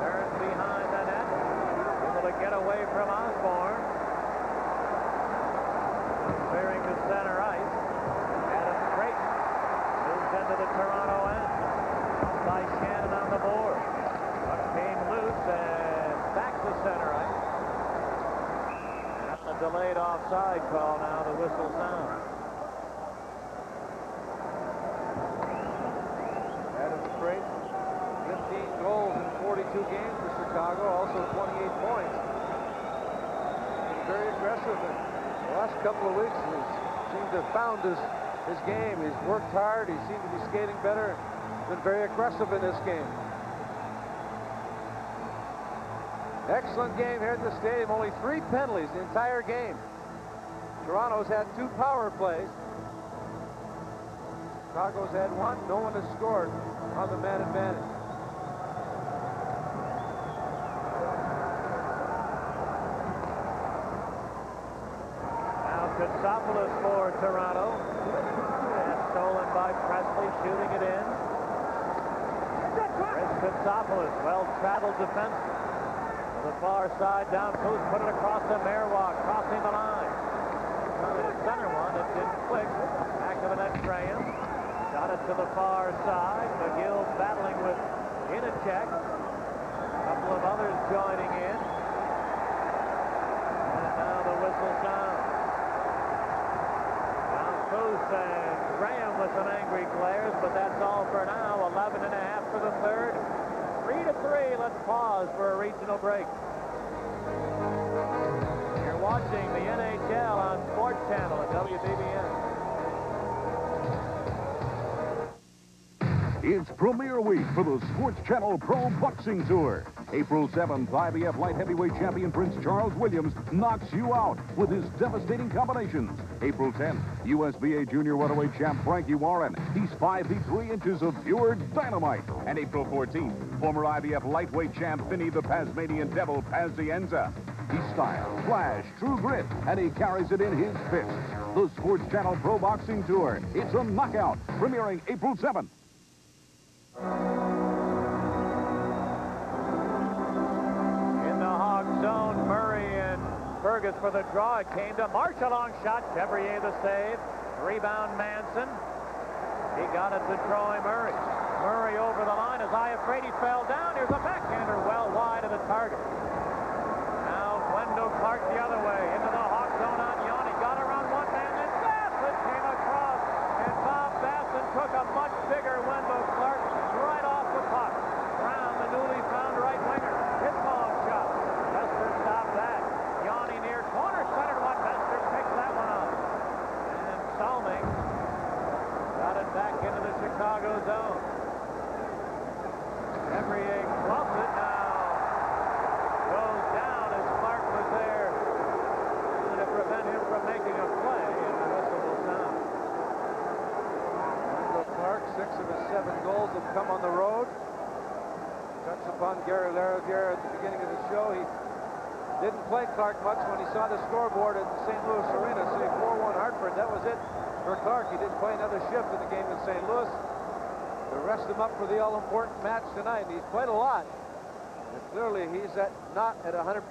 turns behind the net. Able to get away from Osborne. Clearing to center ice. Adam Creighton moves into the Toronto end. Up by Shannon on the board. Puck came loose and back to center ice. And a delayed offside call now. The whistle sounds. 15 goals in 42 games for Chicago, also 28 points. He's very aggressive. In the last couple of weeks, he seemed to have found his game. He's worked hard. He seemed to be skating better. Been very aggressive in this game. Excellent game here at the stadium. Only 3 penalties the entire game. Toronto's had 2 power plays. Chicago's had 1. No one has scored on the man advantage. Fitzopoulos for Toronto. Pass stolen by Presley, shooting it in. Chris Fitzopoulos, well-traveled defense. To the far side, down coast, put it across the Merwalk, crossing the line. The center one, it didn't click. Back of the net, Graham. Got it to the far side. McGill battling with Inachek. A couple of others joining in. And now the whistle sounds. Down coast and Graham with some angry glares, but that's all for now. 11.5 for the third. 3-3. Let's pause for a regional break. You're watching the NHL on Sportschannel at WBBN. It's premiere week for the Sportschannel Pro Boxing Tour. April 7th, IBF light heavyweight champion Prince Charles Williams knocks you out with his devastating combinations. April 10th, USBA junior welterweight champ Frankie Warren. He's 5 feet 3 inches of pure dynamite. And April 14th, former IBF lightweight champ Finney the Tasmanian Devil Pazienza. He's style, flash, true grit, and he carries it in his fist. The Sportschannel Pro Boxing Tour. It's a knockout, premiering April 7th. In the Hawk zone, Murray and Fergus for the draw. It came to Marshall, long shot. Chevrier the save. Rebound Manson. He got it to Troy Murray. Murray over the line. As I afraid he fell down. Here's a backhander well wide of the target. Now Wendell Clark the other way. Into the Hawk zone on Yanni. Got around one man. Then Basson came across. And Bob Basson took a much bigger Wendell Clark right off the puck. Brown, the newly found right winger. His long shot. Bester stopped that. Yanni near corner centered one. Bester picks that one up. And Salming got it back into the Chicago zone. Chevrier clubs it now. Goes down as Clark was there. Trying to prevent him from making a play. And the whistle will sound. Wendell Clark, 6 of his 7 goals have come on the road. Touched upon Gary Lariviere at the beginning of the show. He didn't play Clark much when he saw the scoreboard at the St. Louis Arena, say 4-1 Hartford. That was it for Clark. He didn't play another shift in the game in St. Louis. To rest him up for the all-important match tonight. He's played a lot. And clearly he's not at 100%.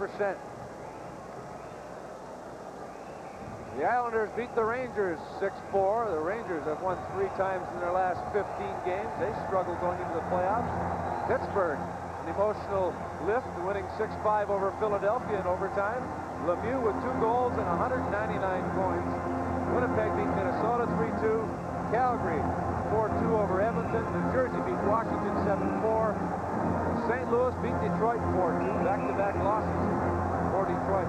The Islanders beat the Rangers 6-4. The Rangers have won 3 times in their last 15 games. They struggled going into the playoffs. Pittsburgh, an emotional lift, winning 6-5 over Philadelphia in overtime. Lemieux with 2 goals and 199 points. Winnipeg beat Minnesota 3-2. Calgary 4-2 over Edmonton. New Jersey beat Washington 7-4. St. Louis beat Detroit 4-2. Back-to-back losses for Detroit.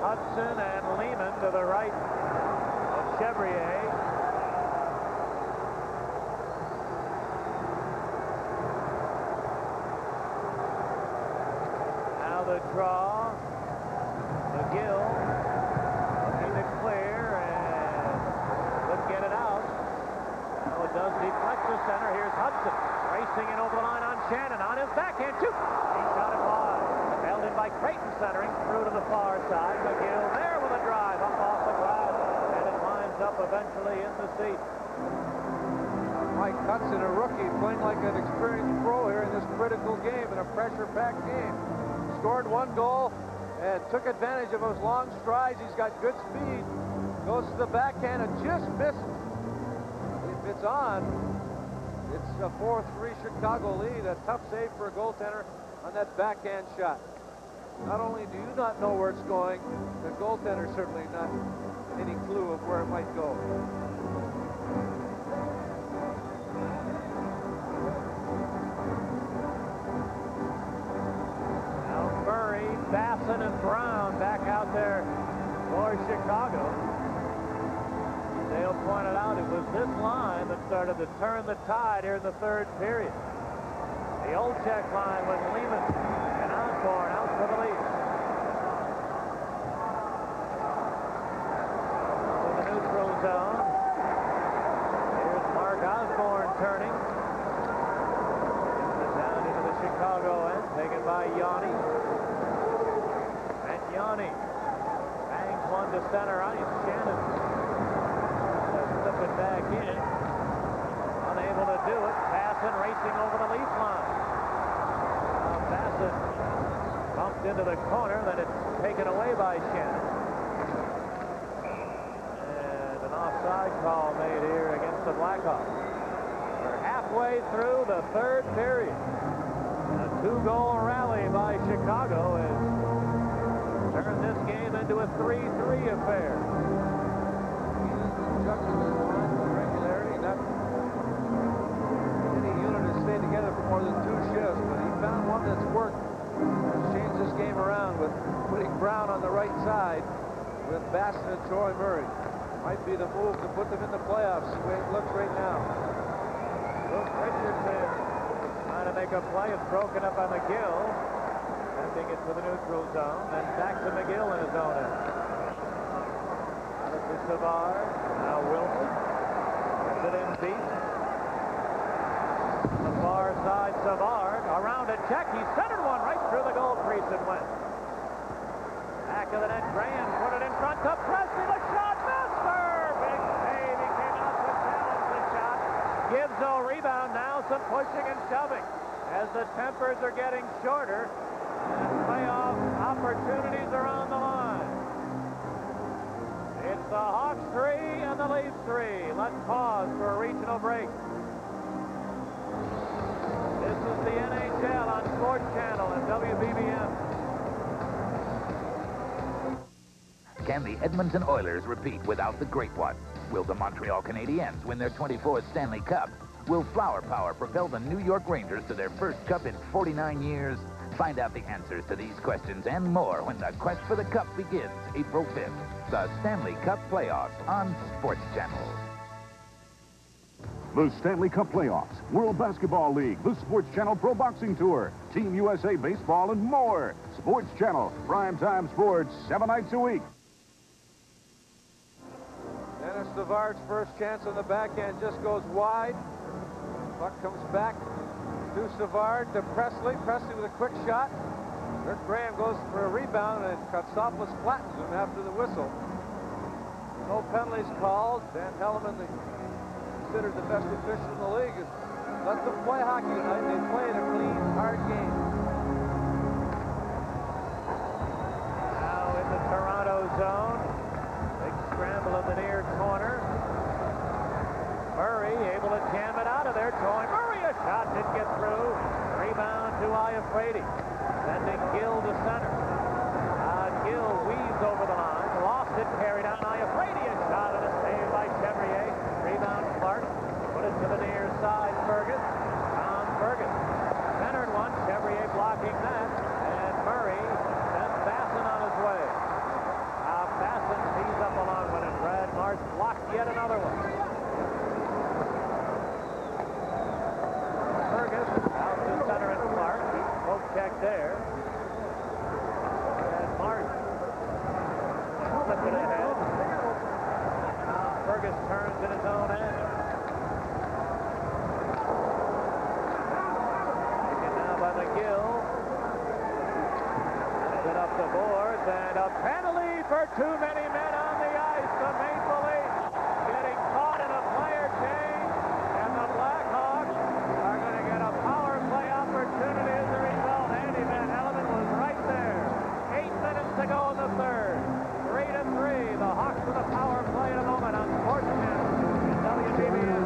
Hudson and Lehman to the right of Chevrier. Now the draw. McGill looking to clear and couldn't get it out. Now it does deflect to center. Here's Hudson racing in over the line on Shannon. On his backhand shoot. He shot it wide. Held in by Creighton centering through to the far side. McGill there with a drive up off the glass. And it lines up eventually in the seat. Mike Hudson, a rookie, playing like an experienced pro here in this critical game, in a pressure-packed game. Scored 1 goal and took advantage of those long strides. He's got good speed. Goes to the backhand and just misses. If it's on, it's a 4-3 Chicago lead. A tough save for a goaltender on that backhand shot. Not only do you not know where it's going, the goaltender certainly not any clue of where it might go. Now Murray, Basson, and Brown back out there for Chicago. Dale pointed out it was this line that started to turn the tide here in the 3rd period. The old check line with Lehman and Osborne out for the lead. To the neutral zone. Here's Mark Osborne turning. Gets it down into the Chicago end, taken by Yanni. And Yanni bangs one to center ice. Shannon slip it back in. Unable to do it. Bassen racing over the leaf line. Bassen bumped into the corner, then it's taken away by Shannon. And an offside call made here against the Blackhawks. We're halfway through the third period. A 2-goal rally by Chicago has turned this game into a 3-3 affair. Regularity, not any unit has stayed together for more than 2 shifts, but he found one that's worked. Has changed this game around with putting Brown on the right side with Bassen and Troy Murray. Might be the move to put them in the playoffs the way it looks right now. Luke Richardson trying to make a play. It's broken up by McGill. Sending it to the neutral zone. Then back to McGill in his own end. Out to Savard. Now Wilson. Gets it in deep. On the far side, Savard. Around a check. He centered one right through the goal crease and went. Back of the net. Graham put it in front to Presley. The shot. Master! Big save. He came out to challenge the shot. Gives no rebound. Now some pushing and shoving as the tempers are getting shorter and playoff opportunities are on the line. It's the Hawks 3 and the Leafs 3. Let's pause for a regional break. This is the NHL on Sportschannel and WBBM. Can the Edmonton Oilers repeat without the Great One? Will the Montreal Canadiens win their 24th Stanley Cup? Will Flower Power propel the New York Rangers to their first cup in 49 years? Find out the answers to these questions and more when the quest for the cup begins April 5th. The Stanley Cup Playoffs on Sportschannel. The Stanley Cup Playoffs, World Basketball League, the Sportschannel Pro Boxing Tour, Team USA Baseball, and more. Sportschannel, primetime sports, 7 nights a week. Dennis Savard's first chance on the back end just goes wide. Puck comes back to Savard, to Presley. Presley with a quick shot. Kirk Graham goes for a rebound, and Katsopoulos flattens him after the whistle. No penalties called. Van Helleman, considered the best official in the league, has let them play hockey tonight. They played a clean, hard game. Now in the Toronto zone. Big scramble in the near corner. Murray able to jam it out of there. Troy Murray, a shot didn't get through. Rebound to Iafrate. Sending Gill to center. Gill weaves over the line. Lost it, carried on Iafrate. A shot and a save by Chevrier. Rebound Clark. Put it to the near side. Fergus. Tom Fergus. Centered one. Chevrier blocking that. And Murray sends Bassen on his way. Bassen tees up a long one, and Brad Marsh blocked yet another one. Fergus out to center and Clark. Poke check there. And Marsh flipped it ahead. Fergus turns in his own end. Taken now by McGill. Sends it up the boards, and a penalty for too many men on the ice. The Maple Leafs getting caught in a player change, and the Blackhawks are going to get a power play opportunity as a result. Andy Van Helleman was right there. 8 minutes to go in the third. 3-3. The Hawks with a power play in a moment on Sportschannel and WBBM.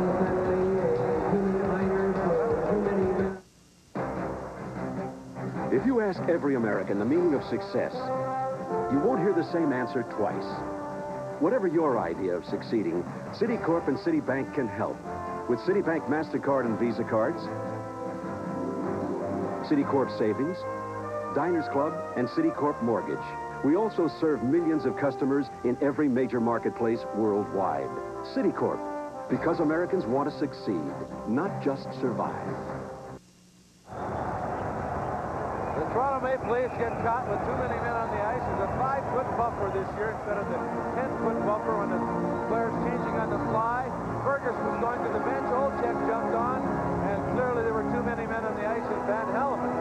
If you ask every American the meaning of success, you won't hear the same answer twice. Whatever your idea of succeeding, Citicorp and Citibank can help. With Citibank MasterCard and Visa cards, Citicorp Savings, Diners Club, and Citicorp Mortgage. We also serve millions of customers in every major marketplace worldwide. Citicorp, because Americans want to succeed, not just survive. The Toronto Maple Leafs get caught with too many men on the ice. There's a 5-foot buffer this year instead of the 10-foot buffer when the players changing on the fly. Fergus was going to the bench. Olchek jumped on, and clearly there were too many men on the ice, and Van Helleman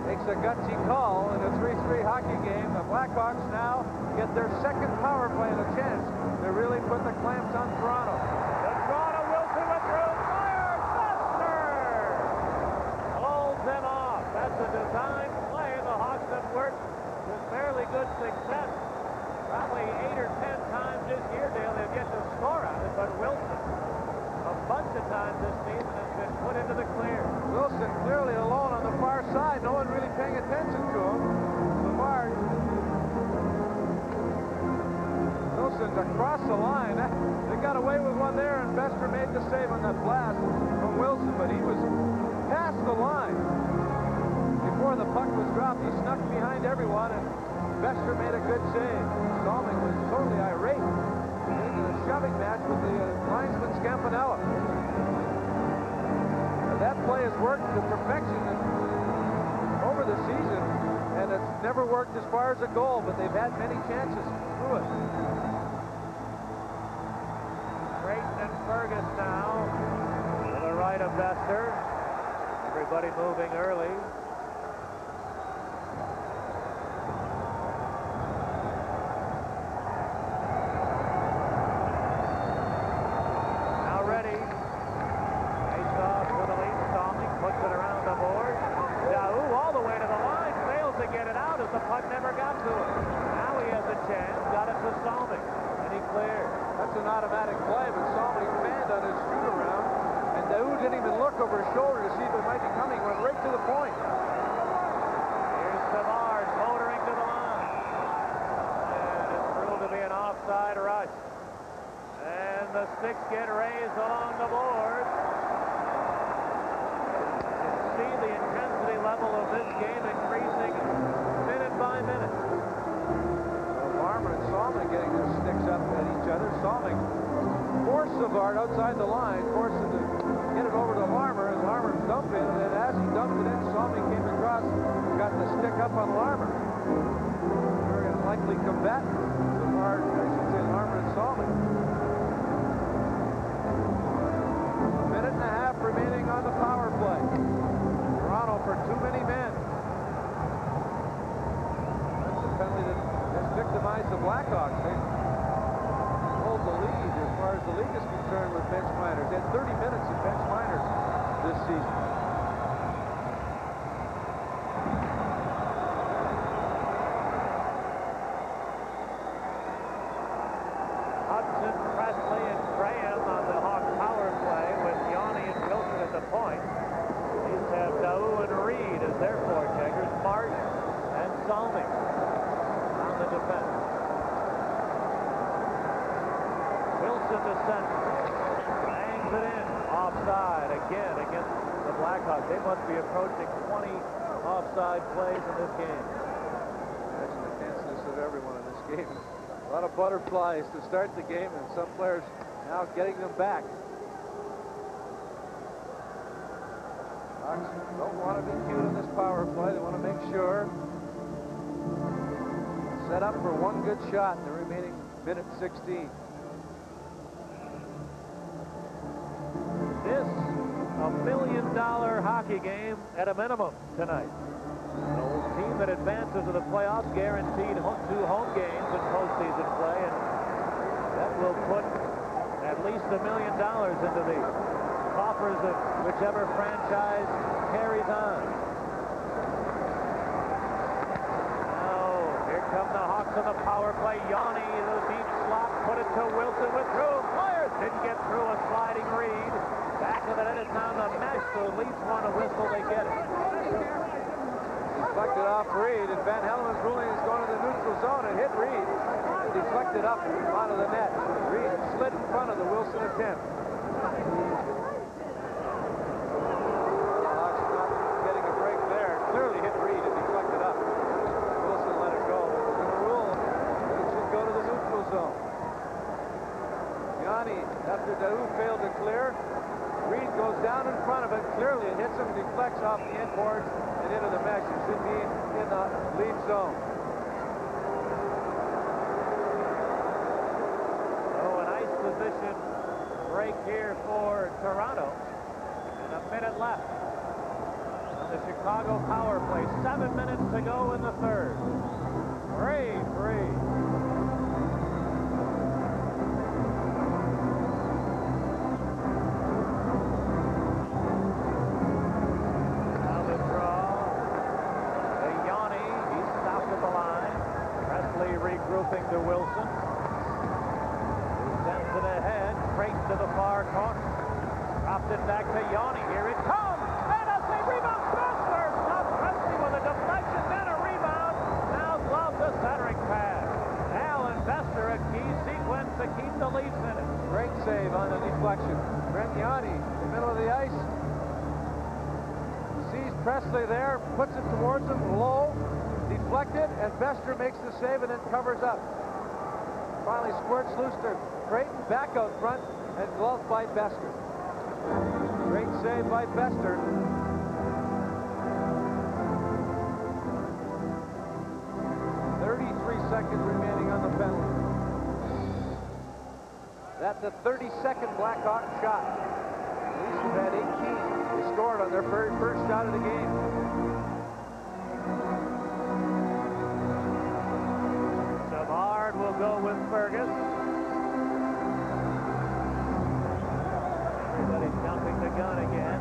makes a a gutsy call in a 3-3 hockey game. The Blackhawks now get their second power play and a chance to really put the clamps on Toronto. Toronto, Wilson with room, fire, Buster! Holds him off. That's a design play. The Hawks have worked with fairly good success. Probably 8 or 10 times this year, Dale, they'll get to score on it, but Wilson, a bunch of times this season, has been put into the clear. Wilson clearly alone on the far side. No one really paying attention to him. Lamar. Wilson's across the line. They got away with one there, and Bester made the save on that blast from Wilson, but he was past the line. Before the puck was dropped, he snuck behind everyone, and Bester made a good save. Salming was totally irate. In a shoving match with the linesman Scampanella. That play has worked to perfection over the season, and it's never worked as far as a goal, but they've had many chances through it. Creighton and Fergus now to the right of Bester. Everybody moving early. The puck never got to him. Now he has a chance. Got it to Salming. And he cleared. That's an automatic play, but Salming fanned on his shoot around. And Daou didn't even look over his shoulder to see if it might be coming. Went right to the point. Here's Savard motoring to the line. And it's ruled to be an offside rush. And the sticks get raised along the board. You can see the intensity level of this game increasing by minute. So Farmer and Salming getting their sticks up at each other. Salming forced Savard outside the line, forced him to get it over to Larmer, and Larmer dumped it, and then as he dumped it in, Salming came across and got the stick up on Larmer. Very unlikely combatant. Savard, I should say Larmer and Salming. A minute and a half remaining on the power play. Toronto for too many men. Penalty that has victimized the Blackhawks. They hold the lead as far as the league is concerned with bench minors. They had 30 minutes of bench minors this season. Hudson, Presley, and Graham on the Hawks power play with Yanni and Wilson at the point. These have Daou and Reed as their forecheckers, Martin and Salming. The defense. Wilson to center. Bangs it in. Offside again against the Blackhawks. They must be approaching 20 offside plays in this game. Imagine the tenseness of everyone in this game. A lot of butterflies to start the game, and some players now getting them back. Hawks don't want to be cute in this power play. They want to make sure. Set up for one good shot in the remaining minute 16. This $1 million hockey game at a minimum tonight. The team that advances to the playoffs guaranteed 2 home games in postseason play, and that will put at least $1 million into the coffers of whichever franchise carries on. Come the Hawks on the power play. Yanni, the deep slot, put it to Wilson with room. Fires didn't get through a sliding Reed. Back of the net, it's down the mesh, so at least want a whistle, they get it. Deflected off Reed, and Van Helleman's ruling is going to the neutral zone and hit Reed. Deflected up onto the net. Reed slid in front of the Wilson attempt. Hawks not getting a break there. Clearly hit Reed and deflected up. Wilson let it go. Go to the neutral zone. Yanni, after Daou failed to clear, Reed goes down in front of it. Clearly, it hits him, deflects off the inboards and into the mesh. It should be in the lead zone. So a nice position break here for Toronto. And a minute left. the Chicago power play. 7 minutes to go in the third. 3-3. Now the draw. To Yanni. He's stopped at the line. Presley regrouping to Wilson. Who sends it ahead. Straight to the far corner. Dropped it back to Yanni. Here it comes. And a save rebound. Bester. Now Presley with a deflection. Then a rebound. Now glove the centering pass. Allen Bester, a key sequence to keep the Leafs in it. Great save on the deflection. Brent Yanni, in the middle of the ice. Sees Presley there, puts it towards him, low, deflected, and Bester makes the save and then covers up. Finally squirts loose to Creighton, back out front, and gloved by Bester. Great save by Bester. Seconds remaining on the penalty. That's a 32nd Blackhawk shot. Leafs have had 18. They scored on their first shot of the game. Savard will go with Fergus. Everybody's jumping the gun again.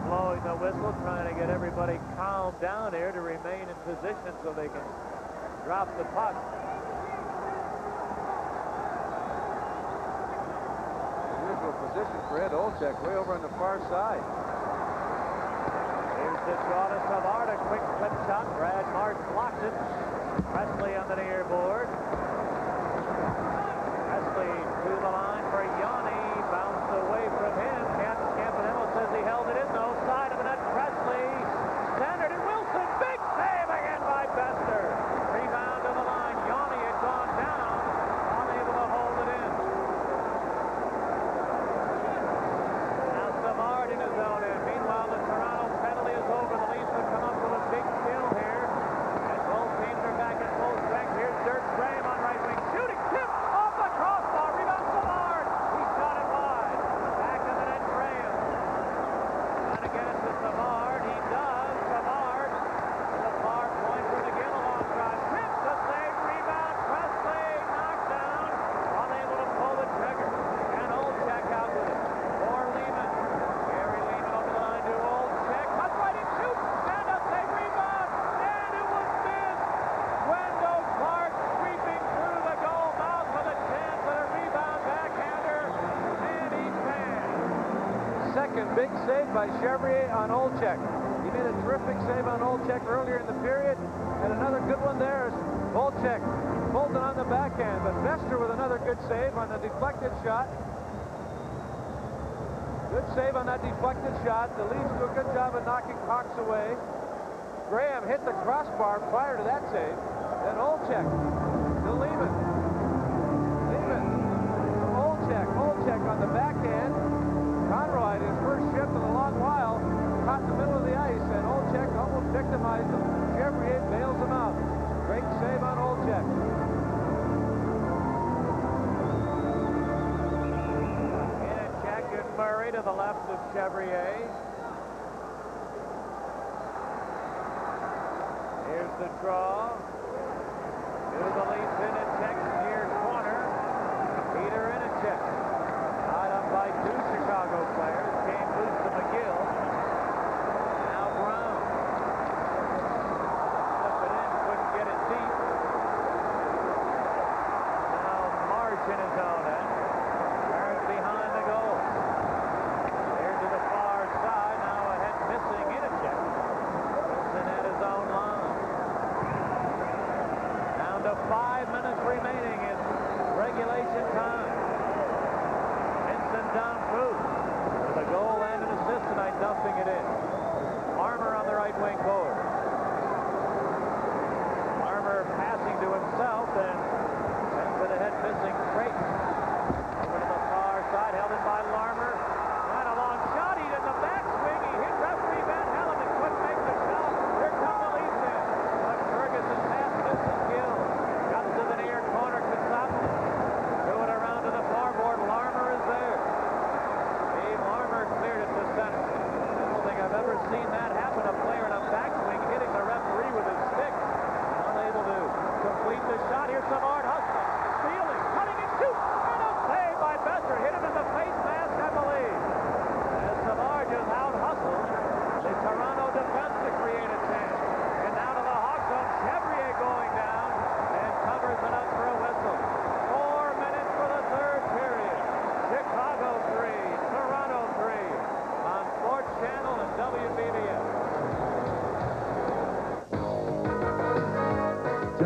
Blowing the whistle, trying to get everybody calmed down here to remain in position so they can drop the puck. Unusual position for Ed Olczyk, way over on the far side. Here's the draw to Savard, a quick flip shot. Brad Marsh blocks it. Presley on the near board. Presley to the line for Yanni. Bounced away from him. Campanello says he held it in, though. Side of the net, Presley. Standard and Wilson. Big save again by Bester. Rebound to the line. Yanni had gone down. Unable to hold it in. Now Savard in his own end. Meanwhile, the Toronto penalty is over. The Leafs have come up with a big kill here. And both teams are back at full strength. Here's Dirk Graham on right wing. Shooting. Tip off the crossbar. Rebound Savard. He shot it wide. Back in the net, Graham. Trying to get it to Savard. He does. Savard to the far point for the Gillilong drive. Tips the save. Rebound. Presley knocked down. Unable to pull the trigger. And Olczyk out with it. For Lehman. Gary Lehman over the line to Olczyk. Cuts right in. Shoots. And a save. Rebound. And it was missed. Wendell Clark sweeping through the goal mouth with a chance at a rebound backhander. And he's banned. Second big save by Chevrier on Olczyk. He made a terrific save on Olczyk earlier in the period, and another good one there is Olczyk pulled it on the backhand, but Bester with another good save on the deflected shot. Good save on that deflected shot. The Leafs do a good job of knocking Cox away. Graham hit the crossbar prior to that save. Then Olczyk to Lehman. Lehman to Olczyk. Olczyk on the backhand. Conroy, his first shift in a long while, caught in the middle of the ice, and Olczyk almost victimized him. Chevrier bails him out. Great save on Olczyk. Jack and Murray to the left of Chevrier. Here's the draw. To the Leafs in a check near corner. Peter in a check. Tied up by two Chicago players. Came loose to McGill. Now Brown. Slip it in. Couldn't get it deep. Now Marsh in his own end. Turns behind the goal. There to the far side. Now ahead missing in a check. Wilson at his own line. Down to 5 minutes remaining in regulation time. Vincent Dunford with a goal and an assist tonight, dumping it in. Armour on the right wing forward. Armour passing to himself and sends it ahead, missing Creighton. Over to the far side, held in by Larmer. Not a long shot, he did the backswing. He hit referee Van Halen and couldn't make the shot. Here come the Leafs in. But Ferguson passed this and Gill. Got to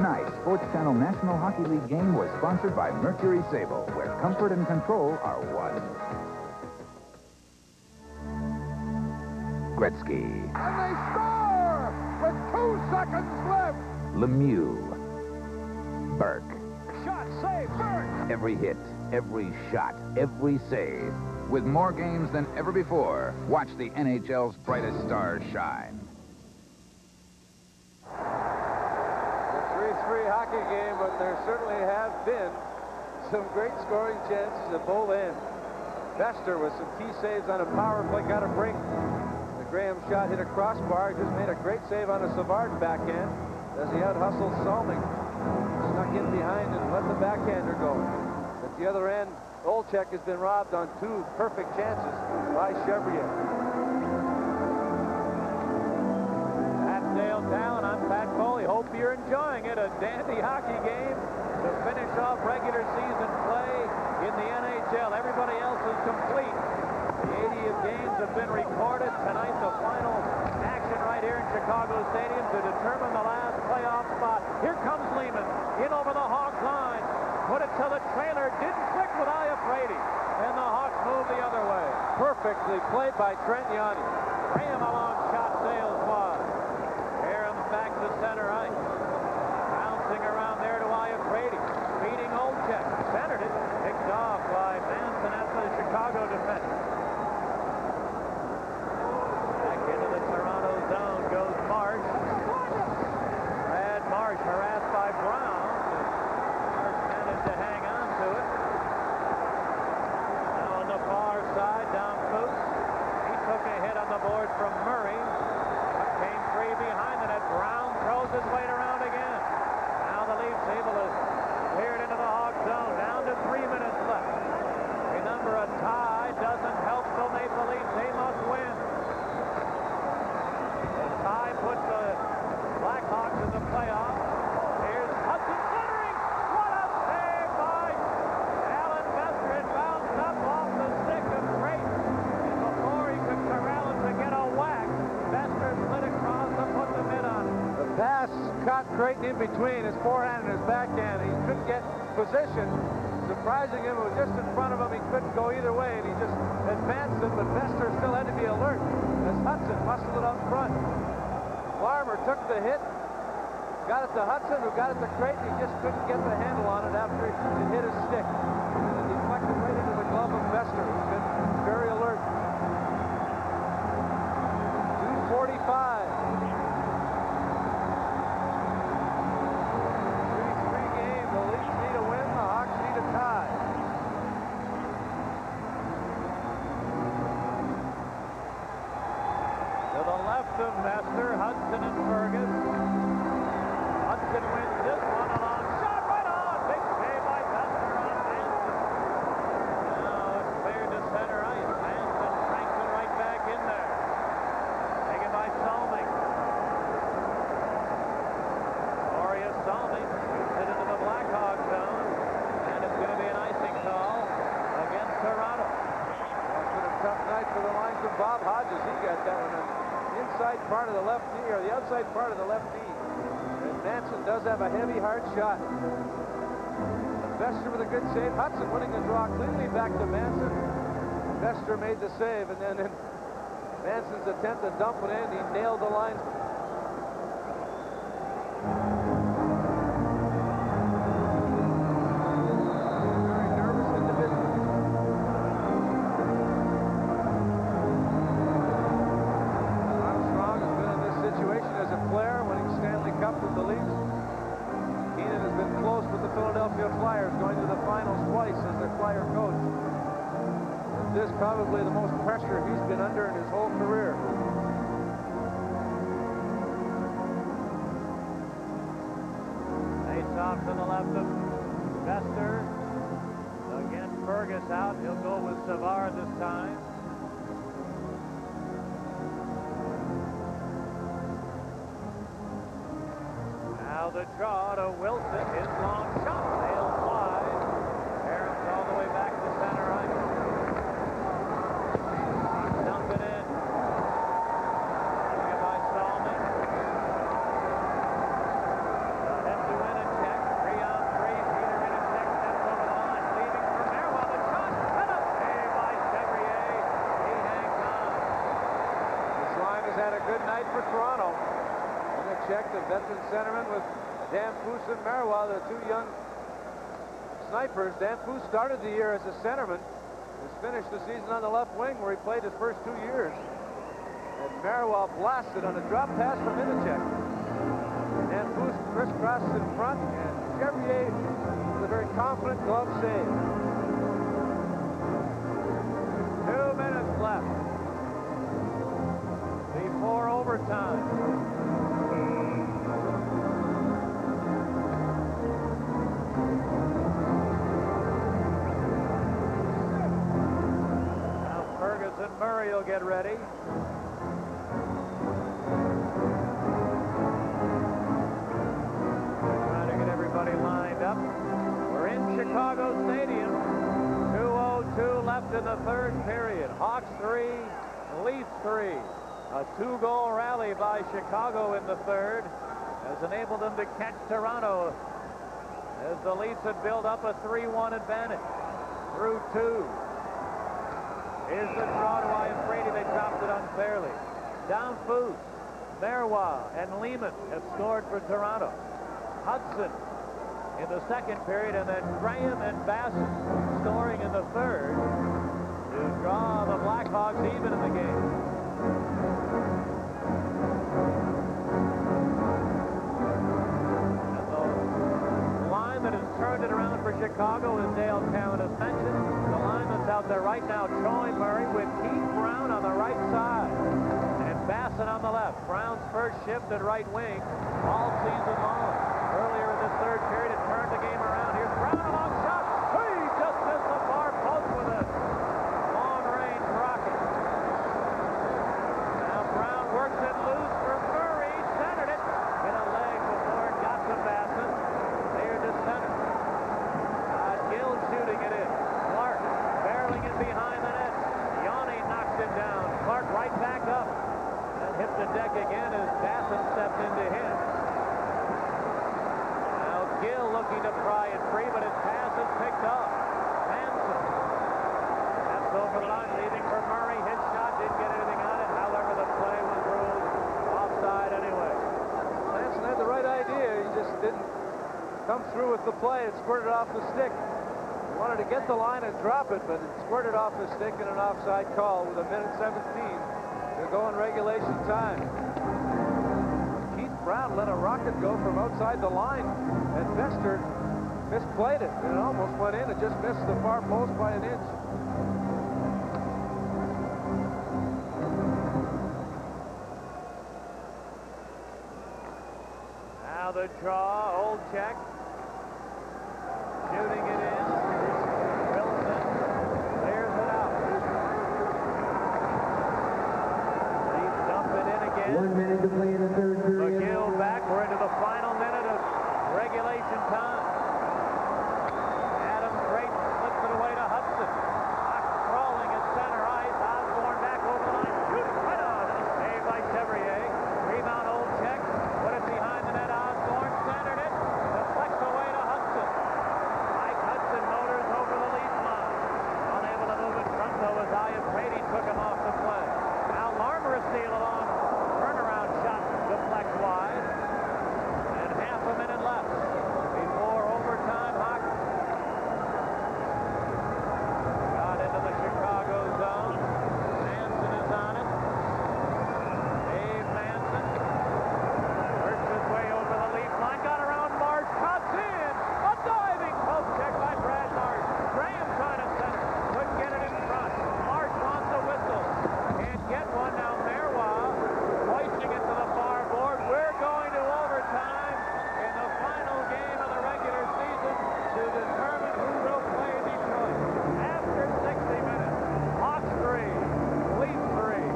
Tonight's Sports Channel National Hockey League game was sponsored by Mercury Sable, where comfort and control are one. Gretzky. And they score with 2 seconds left. Lemieux. Burke. Shot, save, Burke. Every hit, every shot, every save. With more games than ever before, watch the NHL's brightest stars shine. A 3-3 hockey game, but there certainly have been some great scoring chances at both ends. Bester with some key saves on a power play, got a break. The Graham shot hit a crossbar, just made a great save on a Savard backhand as he out-hustled Salming. Snuck in behind and let the backhander go. At the other end, Olchek has been robbed on 2 perfect chances by Chevrier. That's Dale Town. I'm Pat Foley. Hope you're enjoying it. A dandy hockey game to finish off regular season play in the NHL. Everybody else is complete. The 80 of games have been recorded. Tonight, the final action right here in Chicago Stadium to determine the last playoff spot. Here comes Lehman in over the Hawks line. Put it to the trailer. Didn't click with Iafrate. And the Hawks move the other way. Perfectly played by Trent Yanni. Graham a long shot sails wide. Aram's back to center ice. Bouncing around there to Iafrate. Beating Olchek. Centered it. Picked off by Manson at the Chicago defense. Back into the Toronto zone goes Marsh. Brad Marsh harassed by Brown. Marsh managed to hang on to it. Now on the far side, down Coates. He took a hit on the boards from Murray. Up came 3 behind the net. Brown throws his weight around again. Now the Leafs able to clear it into the Hawk zone. Down to 3 minutes left. Remember, a tie doesn't help the Maple Leafs. They must win. The tie puts the Blackhawks in the playoffs. Here's Hudson centering. What a save by Alan Bester. It bounced up off the stick of Creighton. And before he could corral it to get a whack, Bester slid across to put the mid on it. The pass caught Creighton in between his forehand and his backhand. He couldn't get position. Surprising him, it was just in front of him. He couldn't go either way, and he just advanced it, but Bester still had to be alert as Hudson muscled it up front. Larmer took the hit, got it to Hudson, who got it to Creighton. He just couldn't get the handle on it after it hit his stick. And it deflected right into the glove of Bester, who's been very alert. 2:45. 3-3 game. The Leafs need a win. The Hawks need a tie. To the left of Bester, Hudson and Fergus. Hudson wins this one. A long shot right on. Big save by Bester on Manson. Now it's cleared to center ice. Manson cranks it right back in there. Taken by Salming. Glorious Salming shoots it into the Blackhawk zone. And it's going to be an icing call against Toronto. It's been a tough night for the lines of Bob Hodges. He got that one on the inside part of the left knee, or the outside part of the left knee. And Manson does have a heavy, hard shot. Bester with a good save. Hudson winning the draw cleanly back to Manson. Bester made the save, and then in Manson's attempt to dump it in, he nailed the linesman. Very nervous individual. Armstrong has been in this situation as a player, winning Stanley Cup with the Leafs. Keenan has been close with the Philadelphia Flyers, going to the finals twice as their Flyer coach. And this is probably the most pressure he's been under in his whole career. Face off to the left of Bester. Again, Fergus out. He'll go with Savard this time. Now the draw to Wilson. His long shot sails wide. Aram's all the way back to center ice. Dump it in. Taken by Salming. Head to win Toronto. And they checked the veteran centerman with Dan Foose and Marois, the two young snipers. Dan Foose started the year as a centerman. Has finished the season on the left wing where he played his first 2 years. And Marois blasted on a drop pass from Inachek. Dan Foose crisscrossed in front, and Chevrier with a very confident glove save. 2 minutes left before overtime. Now Ferguson Murray will get ready. Trying to get everybody lined up. We're in Chicago Stadium. 2:02 left in the third period. Hawks 3, Leafs 3. A 2-goal rally by Chicago in the third has enabled them to catch Toronto as the Leafs had built up a 3-1 advantage. Through 2. Here's the draw to Ian Brady. They dropped it unfairly. Down Foose. Marois and Lehman have scored for Toronto. Hudson in the second period, and then Graham and Bassett scoring in the third to draw the Blackhawks even in the game. And the line that has turned it around for Chicago, as Dale Cowan has mentioned, the line that's out there right now, Troy Murray with Keith Brown on the right side and Bassett on the left. Brown's first shift at right wing all season long. Earlier in this third period, it turned the game around. Here's Brown, a long shot. He just missed the far post with a long-range rocket. Now Brown works it loose for Murray. Centered it. Hit a leg before it got to Bassett. Cleared to center. Gill shooting it in. Clark barreling it behind the net. Yanni knocks it down. Clark right back up. And hit the deck again as Bassett stepped into him. Gill looking to pry it free, but his pass is picked up. Manson. That's over the line, leaving for Murray. His shot didn't get anything on it. However, the play was ruled offside anyway. Manson had the right idea. He just didn't come through with the play. It squirted off the stick. He wanted to get the line and drop it, but it squirted off the stick in an offside call with 1:17 to go in regulation time. Brown let a rocket go from outside the line, and Vester misplayed it, and it almost went in. It just missed the far post by an inch. Now the draw, Old check. Shooting it in. Wilson clears it out. They dump it in again. 1 minute to play in the third period. McGill back. We're into the final minute of regulation time. Adam Drake flips it away to Hudson. Hawk crawling at center ice. Osborne back over the line. Shooting right on. And a save by Chevrier. Rebound, Old check. Put it behind the net. Osborne centered it. Deflects away to Hudson. Mike Hudson motors over the Leaf line. Unable to move in front, though, as Ian Brady took him off the play. Now Larmer is steal along. Turnaround shot deflects wide. And half a minute left before overtime. Hawk got into the Chicago zone. Manson is on it. Dave Manson works his way over the Leaf line. Got around Marsh. Cuts in. A diving poke check by Brad Marsh. Graham trying to send it. Couldn't get it in front. Marsh wants a whistle. Can't get one now. Marois hoisting it to the far board. We're going to overtime in the final game of the regular season to determine who will play Detroit. After 60 minutes, Hawks 3, Leafs 3.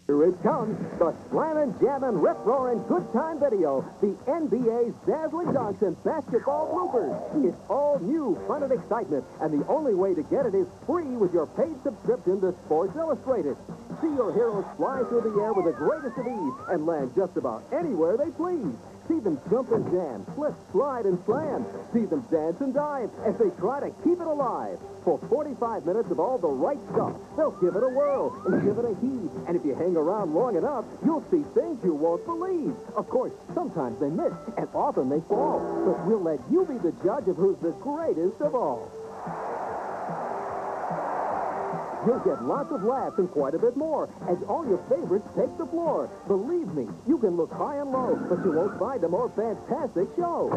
Here it comes, the Slammin', Jammin', Rip Roarin' Good Time Video, the NBA's dazzling dunks and basketball bloopers. It's all new fun and excitement, and the only way to get it is free with your paid subscription to Sports Illustrated. See your heroes fly through the air with the greatest of ease and land just about anywhere they please. See them jump and jam, slip, slide, and slam. See them dance and dive as they try to keep it alive. For 45 minutes of all the right stuff, they'll give it a whirl and give it a heave. And if you hang around long enough, you'll see things you won't believe. Of course, sometimes they miss, and often they fall. But we'll let you be the judge of who's the greatest of all. You'll get lots of laughs and quite a bit more as all your favorites take the floor. Believe me, you can look high and low, but you won't find a more fantastic show.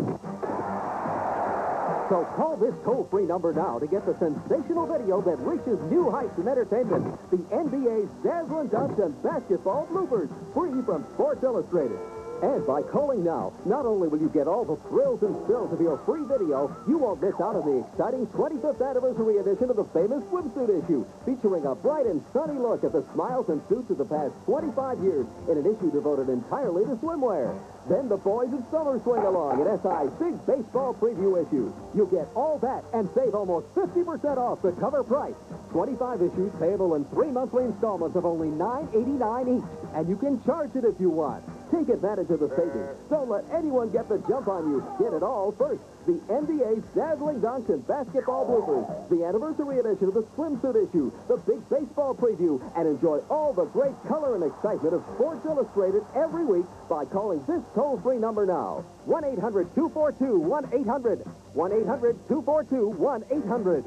So call this toll-free number now to get the sensational video that reaches new heights in entertainment. The NBA's dazzling dunks and basketball bloopers, free from Sports Illustrated. And by calling now, not only will you get all the thrills and spills of your free video, you won't miss out on the exciting 25th anniversary edition of the famous swimsuit issue, featuring a bright and sunny look at the smiles and suits of the past 25 years in an issue devoted entirely to swimwear. Then the Boys of Summer swing along in SI's big baseball preview issue. You'll get all that and save almost 50% off the cover price. 25 issues payable in 3 monthly installments of only $9.89 each. And you can charge it if you want. Take advantage of the savings. Don't let anyone get the jump on you. Get it all first. The NBA's dazzling dunks and basketball bloopers, the anniversary edition of the swimsuit issue, the big baseball preview, and enjoy all the great color and excitement of Sports Illustrated every week by calling this toll-free number now. 1-800-242-1800. 1-800-242-1800.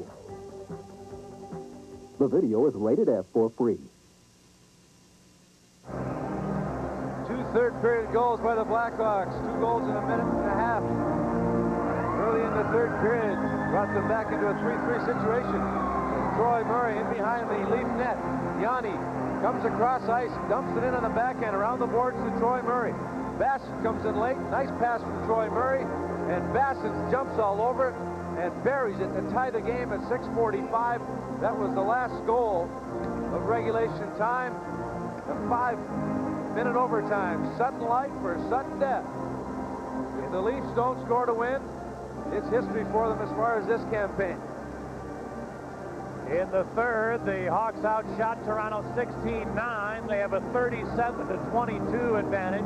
The video is rated F for free. Third-period goals by the Blackhawks. 2 goals in a minute and a half. Early in the third period, brought them back into a 3-3 situation. Troy Murray in behind the Leaf net. Yanni comes across ice, dumps it in on the backhand around the boards to Troy Murray. Bassett comes in late. Nice pass from Troy Murray. And Bassett jumps all over it and buries it to tie the game at 6:45. That was the last goal of regulation time. The 5-minute overtime. Sudden life for sudden death. If the Leafs don't score to win, it's history for them as far as this campaign. In the third, the Hawks outshot Toronto 16-9. They have a 37-22 advantage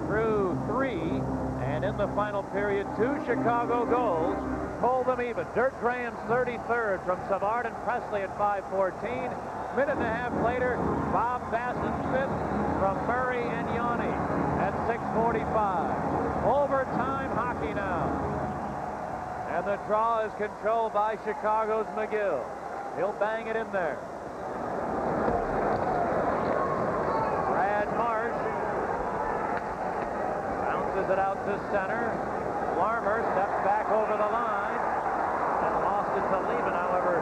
through 3. And in the final period, 2 Chicago goals hold them even. Dirk Graham's 33rd from Savard and Presley at 5:14. Minute and a half later, Bob Bassett's 5th from Murray and Yanni at 6:45. Overtime hockey now. And the draw is controlled by Chicago's McGill. He'll bang it in there. Brad Marsh bounces it out to center. Larmer steps back over the line and lost it to Lehman. However,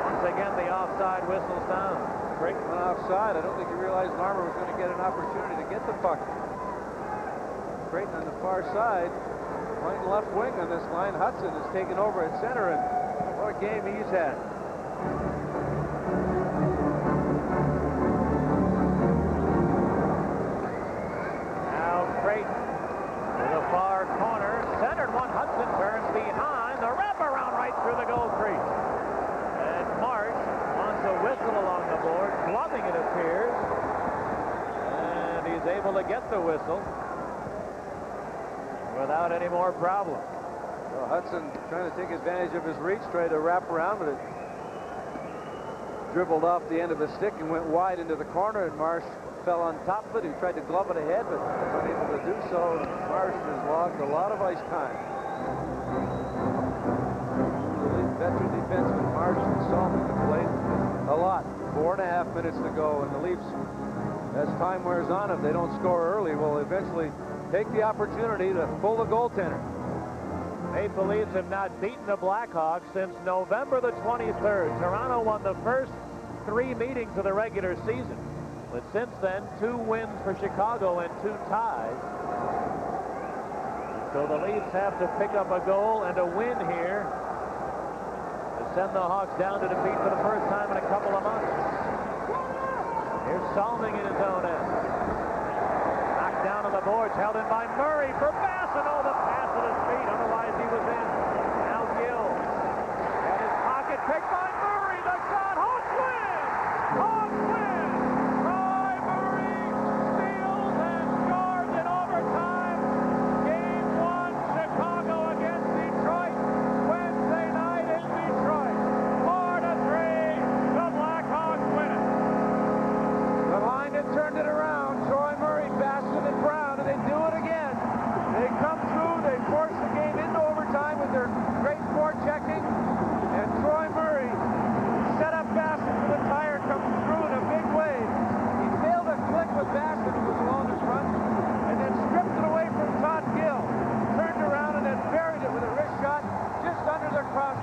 once again, the offside whistle's down. Creighton went offside. I don't think he realized Larmer was going to get an opportunity to get the puck. Creighton on the far side, playing left wing on this line. Hudson has taken over at center, and what a game he's had. Now Creighton to the far corner. Centered one. Hudson turns behind. The wraparound right through the goal crease. And Marsh wants a whistle along the board. Gloving, it appears. And he's able to get the whistle without any more problem. Well, Hudson trying to take advantage of his reach, tried to wrap around, but it dribbled off the end of the stick and went wide into the corner, and Marsh fell on top of it. He tried to glove it ahead, but unable to do so. Marsh has logged a lot of ice time. The veteran defenseman Marsh and Salton have played a lot. 4.5 minutes to go, and the Leafs, as time wears on, if they don't score early, will eventually take the opportunity to pull the goaltender. Maple Leafs have not beaten the Blackhawks since November the 23rd. Toronto won the first 3 meetings of the regular season. But since then, 2 wins for Chicago and 2 ties. So the Leafs have to pick up a goal and a win here to send the Hawks down to defeat for the first time in a couple of months. Here's Salming in his own end. Knocked down on the boards, held in by Murray for Bassett. Oh, the pass at his feet. Otherwise, he was in. Now Gill. And his pocket picked by Murray. The shot. Hawks win! Hawks win! Troy Murray steals and scores in overtime.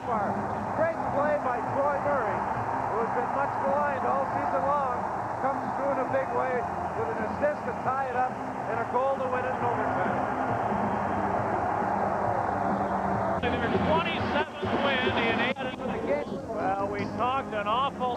far. Great play by Troy Murray, who has been much maligned all season long. Comes through in a big way with an assist to tie it up and a goal to win it in overtime. Their 27th win in 8. Well, we talked an awful